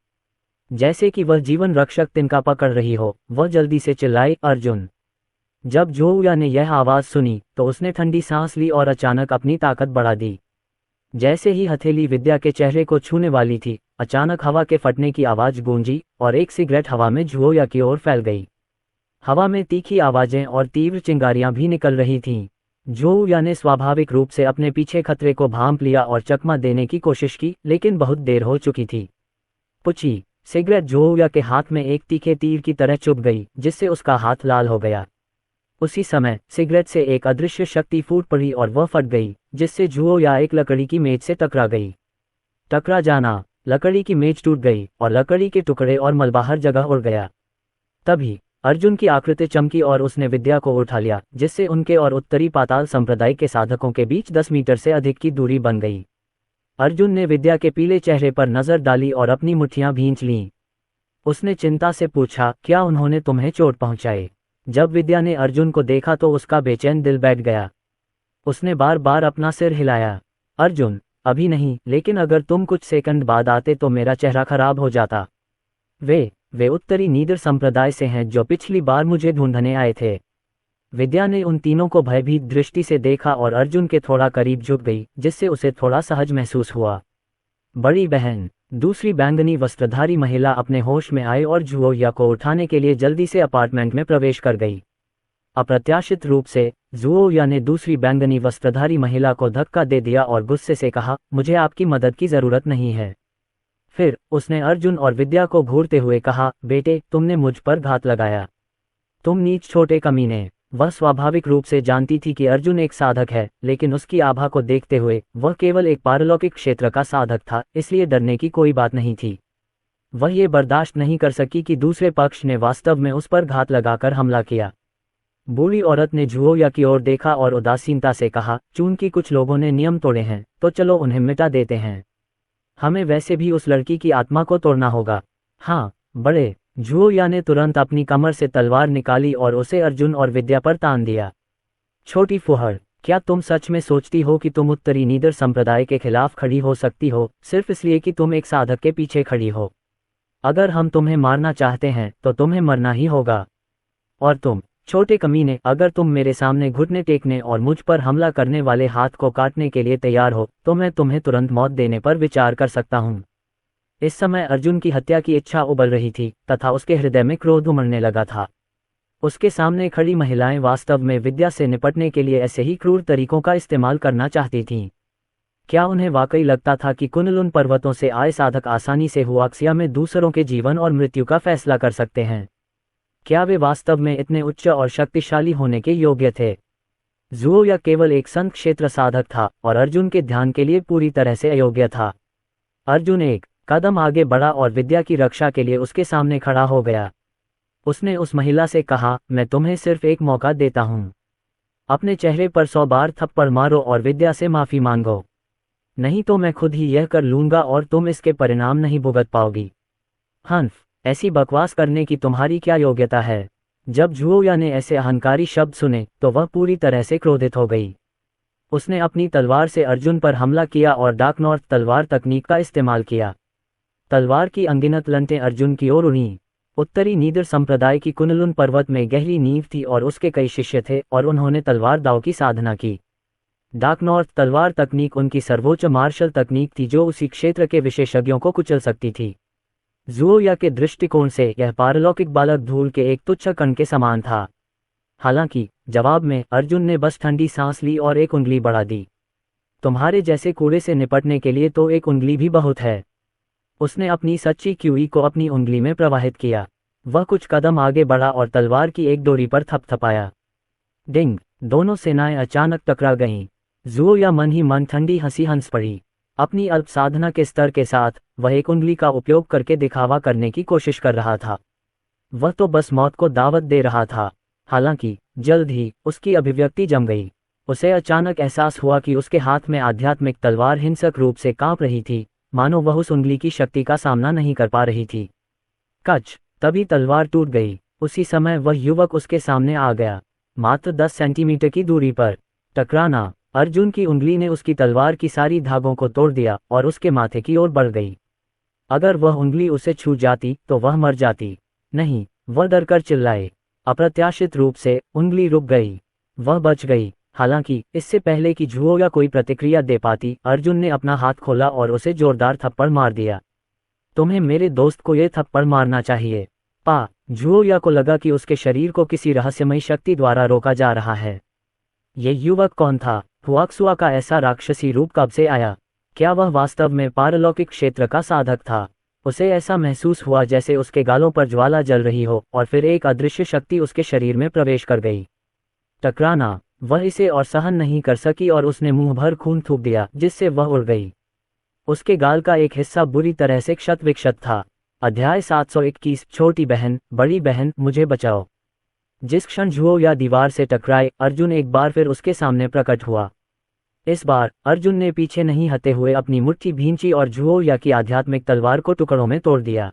जैसे कि वह जीवन रक्षक तिनका पकड़ रही हो, वह जल्दी से चिल्लाई, अर्जुन। जब झुओया ने यह आवाज़ सुनी तो उसने ठंडी सांस ली और अचानक अपनी ताकत बढ़ा दी। जैसे ही हथेली विद्या के चेहरे को छूने वाली थी, अचानक हवा के फटने की आवाज़ गूंजी और एक सिगरेट हवा में झुओया की ओर फैल गई। हवा में तीखी आवाज़ें और तीव्र चिंगारियां भी निकल रही थीं। झुओया ने स्वाभाविक रूप से अपने पीछे खतरे को भांप लिया और चकमा देने की कोशिश की, लेकिन बहुत देर हो चुकी थी। पुची, सिगरेट झुओया के हाथ में एक तीखे तीर की तरह चुभ गई, जिससे उसका हाथ लाल हो गया। उसी समय सिगरेट से एक अदृश्य शक्ति फूट पड़ी और वह फट गई, जिससे झुओया एक लकड़ी की मेज से टकरा गई। टकरा जाना, लकड़ी की मेज टूट गई और लकड़ी के टुकड़े और मलबा हर जगह उड़ गया। तभी अर्जुन की आकृति चमकी और उसने विद्या को उठा लिया, जिससे उनके और उत्तरी पाताल संप्रदाय के साधकों के बीच 10 मीटर से अधिक की दूरी बन गई। अर्जुन ने विद्या के पीले चेहरे पर नजर डाली और अपनी मुट्ठियां भींच लीं। उसने चिंता से पूछा, क्या उन्होंने तुम्हें चोट पहुंचाई? जब विद्या ने अर्जुन को देखा तो उसका बेचैन दिल बैठ गया। उसने बार बार अपना सिर हिलाया। अर्जुन, अभी नहीं, लेकिन अगर तुम कुछ सेकंड बाद आते तो मेरा चेहरा खराब हो जाता। वे उत्तरी नीदर संप्रदाय से हैं जो पिछली बार मुझे ढूंढने आए थे। विद्या ने उन तीनों को भयभीत दृष्टि से देखा और अर्जुन के थोड़ा करीब झुक गई, जिससे उसे थोड़ा सहज महसूस हुआ। बड़ी बहन, दूसरी बैंगनी वस्त्रधारी महिला अपने होश में आई और झुओया को उठाने के लिए जल्दी से अपार्टमेंट में प्रवेश कर गई। अप्रत्याशित रूप से झुओया ने दूसरी बैंगनी वस्त्रधारी महिला को धक्का दे दिया और गुस्से से कहा, मुझे आपकी मदद की जरूरत नहीं है। फिर उसने अर्जुन और विद्या को घूरते हुए कहा, बेटे, तुमने मुझ पर घात लगाया। तुम नीच छोटे कमीने। वह स्वाभाविक रूप से जानती थी कि अर्जुन एक साधक है, लेकिन उसकी आभा को देखते हुए वह केवल एक पारलौकिक क्षेत्र का साधक था, इसलिए डरने की कोई बात नहीं थी। वह ये बर्दाश्त नहीं कर सकी कि दूसरे पक्ष ने वास्तव में उस पर घात लगाकर हमला किया। बूढ़ी औरत ने झुओया की ओर देखा और उदासीनता से कहा, चूंकि कुछ लोगों ने नियम तोड़े हैं, तो चलो उन्हें मिटा देते हैं। हमें वैसे भी उस लड़की की आत्मा को तोड़ना होगा। हाँ, बड़े। झुओया ने तुरंत अपनी कमर से तलवार निकाली और उसे अर्जुन और विद्या पर तान दिया। छोटी फुहड़, क्या तुम सच में सोचती हो कि तुम उत्तरी नीदर संप्रदाय के खिलाफ खड़ी हो सकती हो, सिर्फ इसलिए कि तुम एक साधक के पीछे खड़ी हो? अगर हम तुम्हें मारना चाहते हैं तो तुम्हें मरना ही होगा। और तुम, छोटे कमीने, अगर तुम मेरे सामने घुटने टेकने और मुझ पर हमला करने वाले हाथ को काटने के लिए तैयार हो, तो मैं तुम्हें तुरंत मौत देने पर विचार कर सकता हूँ। इस समय अर्जुन की हत्या की इच्छा उबल रही थी तथा उसके हृदय में क्रोध उमड़ने लगा था। उसके सामने खड़ी महिलाएं वास्तव में विद्या से निपटने के लिए ऐसे ही क्रूर तरीकों का इस्तेमाल करना चाहती थीं। क्या उन्हें वाकई लगता था कि कुनलुन पर्वतों से आए साधक आसानी से हुआक्सिया में दूसरों के जीवन और मृत्यु का फैसला कर सकते हैं? क्या वे वास्तव में इतने उच्च और शक्तिशाली होने के योग्य थे? झुओया केवल एक संत क्षेत्र साधक था और अर्जुन के ध्यान के लिए पूरी तरह से अयोग्य था। अर्जुन एक कदम आगे बढ़ा और विद्या की रक्षा के लिए उसके सामने खड़ा हो गया। उसने उस महिला से कहा, मैं तुम्हें सिर्फ एक मौका देता हूँ। अपने चेहरे पर 100 बार थप्पड़ मारो और विद्या से माफी मांगो, नहीं तो मैं खुद ही यह कर लूंगा और तुम इसके परिणाम नहीं भुगत पाओगी। हंफ, ऐसी बकवास करने की तुम्हारी क्या योग्यता है? जब झुओया ने ऐसे अहंकारी शब्द सुने तो वह पूरी तरह से क्रोधित हो गई। उसने अपनी तलवार से अर्जुन पर हमला किया और डार्क नॉर्थ तलवार तकनीक का इस्तेमाल किया। तलवार की अनगिनत लंटें अर्जुन की ओर उड़ीं। उत्तरी नीदर संप्रदाय की कुनलुन पर्वत में गहरी नींव थी और उसके कई शिष्य थे और उन्होंने तलवार दाव की साधना की। डार्क नॉर्थ तलवार तकनीक उनकी सर्वोच्च मार्शल तकनीक थी जो उसी क्षेत्र के विशेषज्ञों को कुचल सकती थी। झुओया के दृष्टिकोण से यह पारलौकिक बालक धूल के एक तुच्छ कण के समान था। हालांकि जवाब में अर्जुन ने बस ठंडी सांस ली और एक उंगली बढ़ा दी। तुम्हारे जैसे कूड़े से निपटने के लिए तो एक उंगली भी बहुत है। उसने अपनी सच्ची क्यूई को अपनी उंगली में प्रवाहित किया। वह कुछ कदम आगे बढ़ा और तलवार की एक डोरी पर थपथपाया। डिंग, दोनों सेनाएं अचानक टकरा गईं। झुओया मन ही मन ठंडी हंसी हंस पड़ी। अपनी अल्प साधना के स्तर के साथ वह एक उंगली का उपयोग करके दिखावा करने की कोशिश कर रहा था। वह तो बस मौत को दावत दे रहा था। हालांकि जल्द ही उसकी अभिव्यक्ति जम गई। उसे अचानक एहसास हुआ कि उसके हाथ में आध्यात्मिक तलवार हिंसक रूप से कांप रही थी, मानो वह उस उंगली की शक्ति का सामना नहीं कर पा रही थी। कच, तभी तलवार टूट गई। उसी समय वह युवक उसके सामने आ गया, मात्र 10 सेंटीमीटर की दूरी पर। टकराना, अर्जुन की उंगली ने उसकी तलवार की सारी धागों को तोड़ दिया और उसके माथे की ओर बढ़ गई। अगर वह उंगली उसे छू जाती तो वह मर जाती। नहीं, वह डरकर चिल्लाए। अप्रत्याशित रूप से उंगली रुक गई। वह बच गई। हालांकि इससे पहले कि झुओया कोई प्रतिक्रिया दे पाती, अर्जुन ने अपना हाथ खोला और उसे जोरदार थप्पड़ मार दिया। तुम्हें मेरे दोस्त को ये थप्पड़ मारना चाहिए। झुओया को लगा कि उसके शरीर को किसी रहस्यमयी शक्ति द्वारा रोका जा रहा है। ये युवक कौन था? हुआक्सुआ का ऐसा राक्षसी रूप कब से आया? क्या वह वास्तव में पारलौकिक क्षेत्र का साधक था? उसे ऐसा महसूस हुआ जैसे उसके गालों पर ज्वाला जल रही हो और फिर एक अदृश्य शक्ति उसके शरीर में प्रवेश कर गई। टकराना। वह इसे और सहन नहीं कर सकी और उसने मुंह भर खून थूक दिया, जिससे वह उड़ गई। उसके गाल का एक हिस्सा बुरी तरह से क्षत विक्षत था। अध्याय 721। छोटी बहन, बड़ी बहन, मुझे बचाओ। जिस क्षण झुओया दीवार से टकराए, अर्जुन एक बार फिर उसके सामने प्रकट हुआ। इस बार अर्जुन ने पीछे नहीं हटे हुए अपनी मुट्ठी भींची और झुओया की आध्यात्मिक तलवार को टुकड़ों में तोड़ दिया।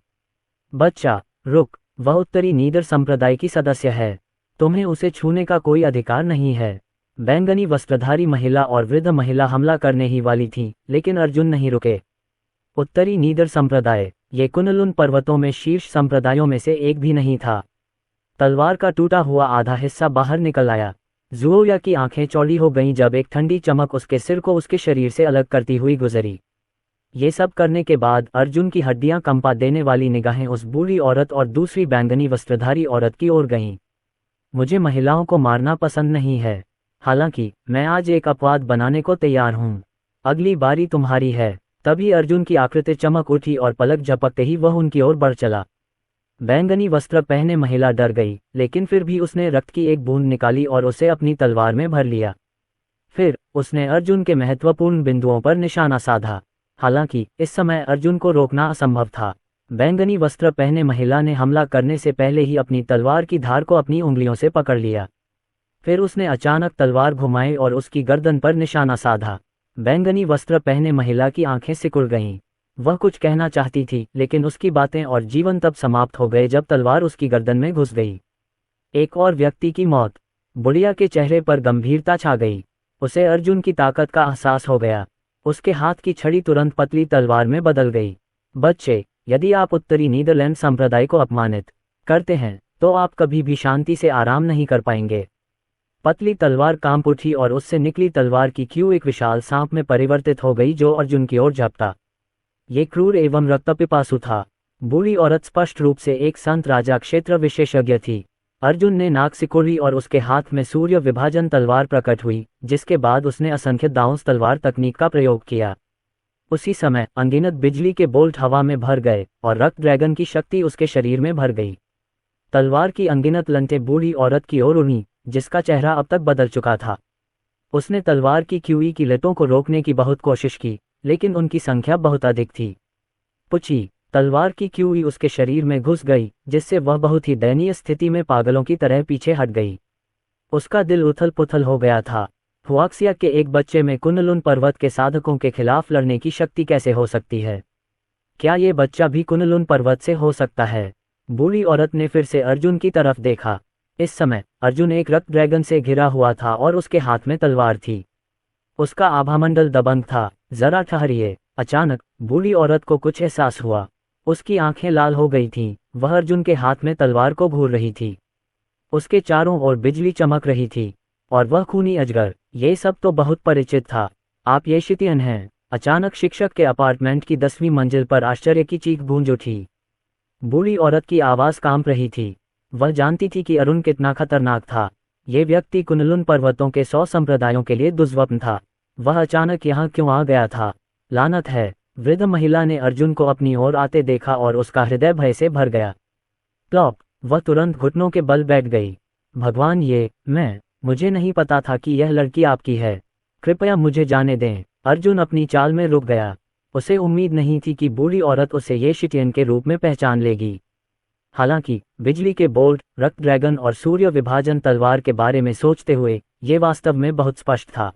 बच्चा, रुक। वह उत्तरी नीदर संप्रदाय की सदस्य है। तुम्हें उसे छूने का कोई अधिकार नहीं है। बैंगनी वस्त्रधारी महिला और वृद्ध महिला हमला करने ही वाली थी, लेकिन अर्जुन नहीं रुके। उत्तरी नीदर संप्रदाय, ये कुनलुन पर्वतों में शीर्ष संप्रदायों में से एक भी नहीं था। तलवार का टूटा हुआ आधा हिस्सा बाहर निकल आया। झुओया की आंखें चौड़ी हो गईं जब एक ठंडी चमक उसके सिर को उसके शरीर से अलग करती हुई गुजरी। ये सब करने के बाद अर्जुन की हड्डियां कंपा देने वाली निगाहें उस बूढ़ी औरत और दूसरी बैंगनी वस्त्रधारी औरत की ओर गईं। मुझे महिलाओं को मारना पसंद नहीं है, हालांकि मैं आज एक अपवाद बनाने को तैयार हूं। अगली बारी तुम्हारी है। तभी अर्जुन की आकृति चमक उठी और पलक झपकते ही वह उनकी ओर बढ़ चला। बैंगनी वस्त्र पहने महिला डर गई, लेकिन फिर भी उसने रक्त की एक बूंद निकाली और उसे अपनी तलवार में भर लिया। फिर उसने अर्जुन के महत्वपूर्ण बिंदुओं पर निशाना साधा। हालांकि इस समय अर्जुन को रोकना असंभव था। बैंगनी वस्त्र पहने महिला ने हमला करने से पहले ही अपनी तलवार की धार को अपनी उंगलियों से पकड़ लिया। फिर उसने अचानक तलवार घुमाई और उसकी गर्दन पर निशाना साधा। बैंगनी वस्त्र पहने महिला की आंखें सिकुड़ गईं। वह कुछ कहना चाहती थी, लेकिन उसकी बातें और जीवन तब समाप्त हो गए जब तलवार उसकी गर्दन में घुस गई। एक और व्यक्ति की मौत। बुढ़िया के चेहरे पर गंभीरता छा गई। उसे अर्जुन की ताकत का एहसास हो गया। उसके हाथ की छड़ी तुरंत पतली तलवार में बदल गई। बच्चे, यदि आप उत्तरी नीदरलैंड संप्रदाय को अपमानित करते हैं तो आप कभी भी शांति से आराम नहीं कर पाएंगे। पतली तलवार कांप उठी और उससे निकली तलवार की क्यू एक विशाल सांप में परिवर्तित हो गई जो अर्जुन की ओर झपटा। ये क्रूर एवं रक्तपिपासु था। बूढ़ी औरत स्पष्ट रूप से एक संत राजा क्षेत्र विशेषज्ञ थी। अर्जुन ने नाक सिकोड़ी और उसके हाथ में सूर्य विभाजन तलवार प्रकट हुई, जिसके बाद उसने असंख्य दाउंस तलवार तकनीक का प्रयोग किया। उसी समय अनगिनत बिजली के बोल्ट हवा में भर गए और रक्त ड्रैगन की शक्ति उसके शरीर में भर गई। तलवार की अनगिनत लंटें बूढ़ी औरत की ओर उड़ी, जिसका चेहरा अब तक बदल चुका था। उसने तलवार की क्यूई की लटों को रोकने की बहुत कोशिश की, लेकिन उनकी संख्या बहुत अधिक थी। पुची, तलवार की क्यूई उसके शरीर में घुस गई, जिससे वह बहुत ही दयनीय स्थिति में पागलों की तरह पीछे हट गई। उसका दिल उथल पुथल हो गया था। हुआक्सिया के एक बच्चे में कुनलुन पर्वत के साधकों के खिलाफ लड़ने की शक्ति कैसे हो सकती है? क्या ये बच्चा भी कुनलुन पर्वत से हो सकता है? बूढ़ी औरत ने फिर से अर्जुन की तरफ देखा। इस समय अर्जुन एक रक्त ड्रैगन से घिरा हुआ था और उसके हाथ में तलवार थी। उसका आभामंडल दबंग था। जरा ठहरिए। अचानक बूढ़ी औरत को कुछ एहसास हुआ। उसकी आंखें लाल हो गई थीं। वह अर्जुन के हाथ में तलवार को घूर रही थी। उसके चारों ओर बिजली चमक रही थी और वह खूनी अजगर। ये सब तो बहुत परिचित था। आप ये शितियन हैं। अचानक शिक्षक के अपार्टमेंट की 10वीं मंजिल पर आश्चर्य की चीख गूंज उठी। बूढ़ी औरत की आवाज कांप रही थी। वह जानती थी कि अरुण कितना खतरनाक था। ये व्यक्ति कुनलुन पर्वतों के 100 संप्रदायों के लिए दुर्लभ था। वह अचानक यहाँ क्यों आ गया था? लानत है। वृद्ध महिला ने अर्जुन को अपनी ओर आते देखा और उसका हृदय भय से भर गया। प्लॉप, वह तुरंत घुटनों के बल बैठ गई। भगवान, मुझे नहीं पता था कि यह लड़की आपकी है। कृपया मुझे जाने दें। अर्जुन अपनी चाल में रुक गया। उसे उम्मीद नहीं थी कि बूढ़ी औरत उसे ये शिटियन के रूप में पहचान लेगी। हालांकि बिजली के बोल्ट, रक्त ड्रैगन और सूर्य विभाजन तलवार के बारे में सोचते हुए ये वास्तव में बहुत स्पष्ट था।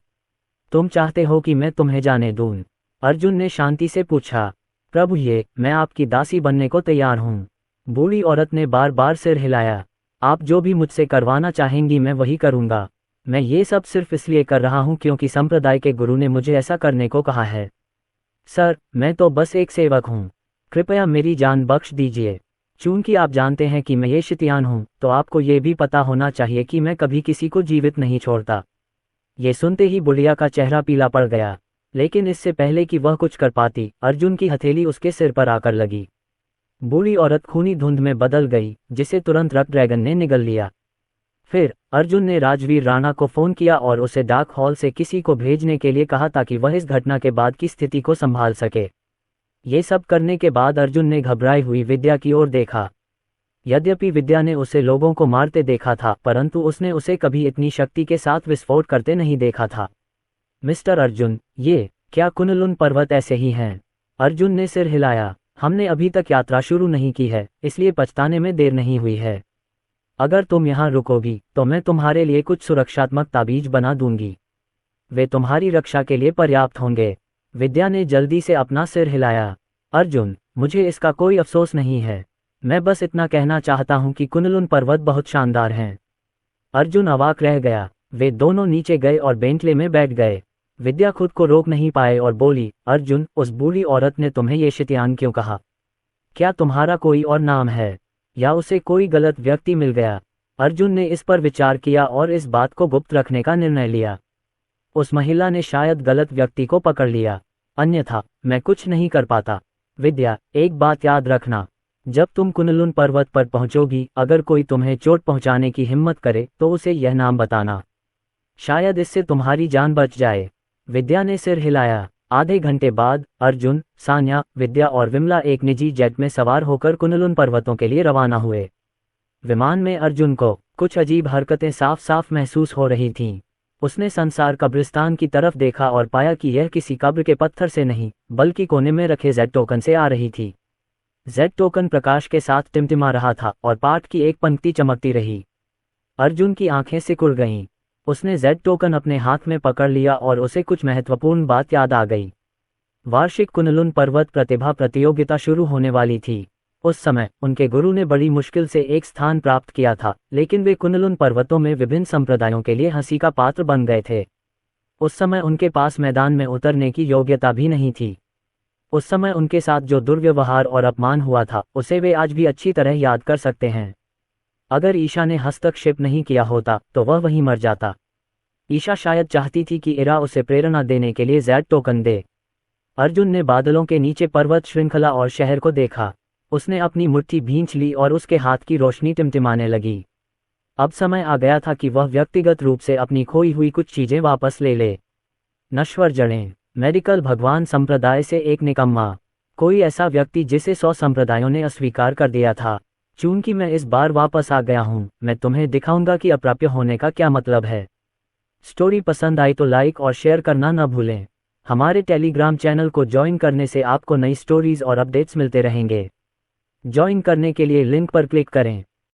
तुम चाहते हो कि मैं तुम्हें जाने दूं? अर्जुन ने शांति से पूछा। प्रभु, मैं आपकी दासी बनने को तैयार हूं। बूढ़ी औरत ने बार बार सिर हिलाया। आप जो भी मुझसे करवाना चाहेंगी मैं वही करूंगा। मैं ये सब सिर्फ इसलिए कर रहा हूँ क्योंकि संप्रदाय के गुरु ने मुझे ऐसा करने को कहा है। सर, मैं तो बस एक सेवक हूँ। कृपया मेरी जान बख्श दीजिए। चूंकि आप जानते हैं कि मैं ये शैतान हूँ, तो आपको ये भी पता होना चाहिए कि मैं कभी किसी को जीवित नहीं छोड़ता। ये सुनते ही बुढ़िया का चेहरा पीला पड़ गया, लेकिन इससे पहले कि वह कुछ कर पाती, अर्जुन की हथेली उसके सिर पर आकर लगी। बूढ़ी औरत खूनी धुंध में बदल गई, जिसे तुरंत रक्त ड्रैगन ने निगल लिया। फिर अर्जुन ने राजवीर राणा को फोन किया और उसे डाक हॉल से किसी को भेजने के लिए कहा ताकि वह इस घटना के बाद की स्थिति को संभाल सके। ये सब करने के बाद अर्जुन ने घबराई हुई विद्या की ओर देखा। यद्यपि विद्या ने उसे लोगों को मारते देखा था, परंतु उसने उसे कभी इतनी शक्ति के साथ विस्फोट करते नहीं देखा था। मिस्टर अर्जुन, ये क्या कुनलुन पर्वत ऐसे ही हैं? अर्जुन ने सिर हिलाया। हमने अभी तक यात्रा शुरू नहीं की है, इसलिए पछताने में देर नहीं हुई है। अगर तुम यहाँ रुकोगी तो मैं तुम्हारे लिए कुछ सुरक्षात्मक ताबीज बना दूंगी। वे तुम्हारी रक्षा के लिए पर्याप्त होंगे। विद्या ने जल्दी से अपना सिर हिलाया। अर्जुन, मुझे इसका कोई अफसोस नहीं है। मैं बस इतना कहना चाहता हूँ कि कुनलुन पर्वत बहुत शानदार हैं। अर्जुन अवाक रह गया। वे दोनों नीचे गए और बेंटले में बैठ गए। विद्या खुद को रोक नहीं पाए और बोली, अर्जुन, उस बूढ़ी औरत ने तुम्हें ये शैतान क्यों कहा? क्या तुम्हारा कोई और नाम है, या उसे कोई गलत व्यक्ति मिल गया? अर्जुन ने इस पर विचार किया और इस बात को गुप्त रखने का निर्णय लिया। उस महिला ने शायद गलत व्यक्ति को पकड़ लिया, अन्यथा मैं कुछ नहीं कर पाता। विद्या, एक बात याद रखना, जब तुम कुनलुन पर्वत पर पहुंचोगी, अगर कोई तुम्हें चोट पहुंचाने की हिम्मत करे तो उसे यह नाम बताना। शायद इससे तुम्हारी जान बच जाए। विद्या ने सिर हिलाया। आधे घंटे बाद अर्जुन, सान्या, विद्या और विमला एक निजी जेट में सवार होकर कुनलुन पर्वतों के लिए रवाना हुए। विमान में अर्जुन को कुछ अजीब हरकतें साफ साफ महसूस हो रही थीं। उसने संसार कब्रिस्तान की तरफ देखा और पाया कि यह किसी कब्र के पत्थर से नहीं, बल्कि कोने में रखे जेड टोकन से आ रही थी। जेड टोकन प्रकाश के साथ टिमटिमा रहा था और पाठ की एक पंक्ति चमकती रही। अर्जुन की आंखें सिकुड़ गईं। उसने जेड टोकन अपने हाथ में पकड़ लिया और उसे कुछ महत्वपूर्ण बात याद आ गई। वार्षिक कुनलुन पर्वत प्रतिभा प्रतियोगिता शुरू होने वाली थी। उस समय उनके गुरु ने बड़ी मुश्किल से एक स्थान प्राप्त किया था, लेकिन वे कुनलुन पर्वतों में विभिन्न संप्रदायों के लिए हंसी का पात्र बन गए थे। उस समय उनके पास मैदान में उतरने की योग्यता भी नहीं थी। उस समय उनके साथ जो दुर्व्यवहार और अपमान हुआ था, उसे वे आज भी अच्छी तरह याद कर सकते हैं। अगर ईशा ने हस्तक्षेप नहीं किया होता तो वह वहीं मर जाता। ईशा शायद चाहती थी कि इरा उसे प्रेरणा देने के लिए जेड टोकन दे। अर्जुन ने बादलों के नीचे पर्वत श्रृंखला और शहर को देखा। उसने अपनी मुट्ठी भींच ली और उसके हाथ की रोशनी टिमटिमाने लगी। अब समय आ गया था कि वह व्यक्तिगत रूप से अपनी खोई हुई कुछ चीजें वापस ले ले। नश्वर जड़ें। मेडिकल भगवान संप्रदाय से एक निकम्मा, कोई ऐसा व्यक्ति जिसे 100 संप्रदायों ने अस्वीकार कर दिया था। चूंकि मैं इस बार वापस आ गया हूं, मैं तुम्हें दिखाऊंगा कि अप्राप्य होने का क्या मतलब है। स्टोरी पसंद आई तो लाइक और शेयर करना न भूलें। हमारे टेलीग्राम चैनल को ज्वाइन करने से आपको नई स्टोरीज और अपडेट्स मिलते रहेंगे। ज्वाइन करने के लिए लिंक पर क्लिक करें।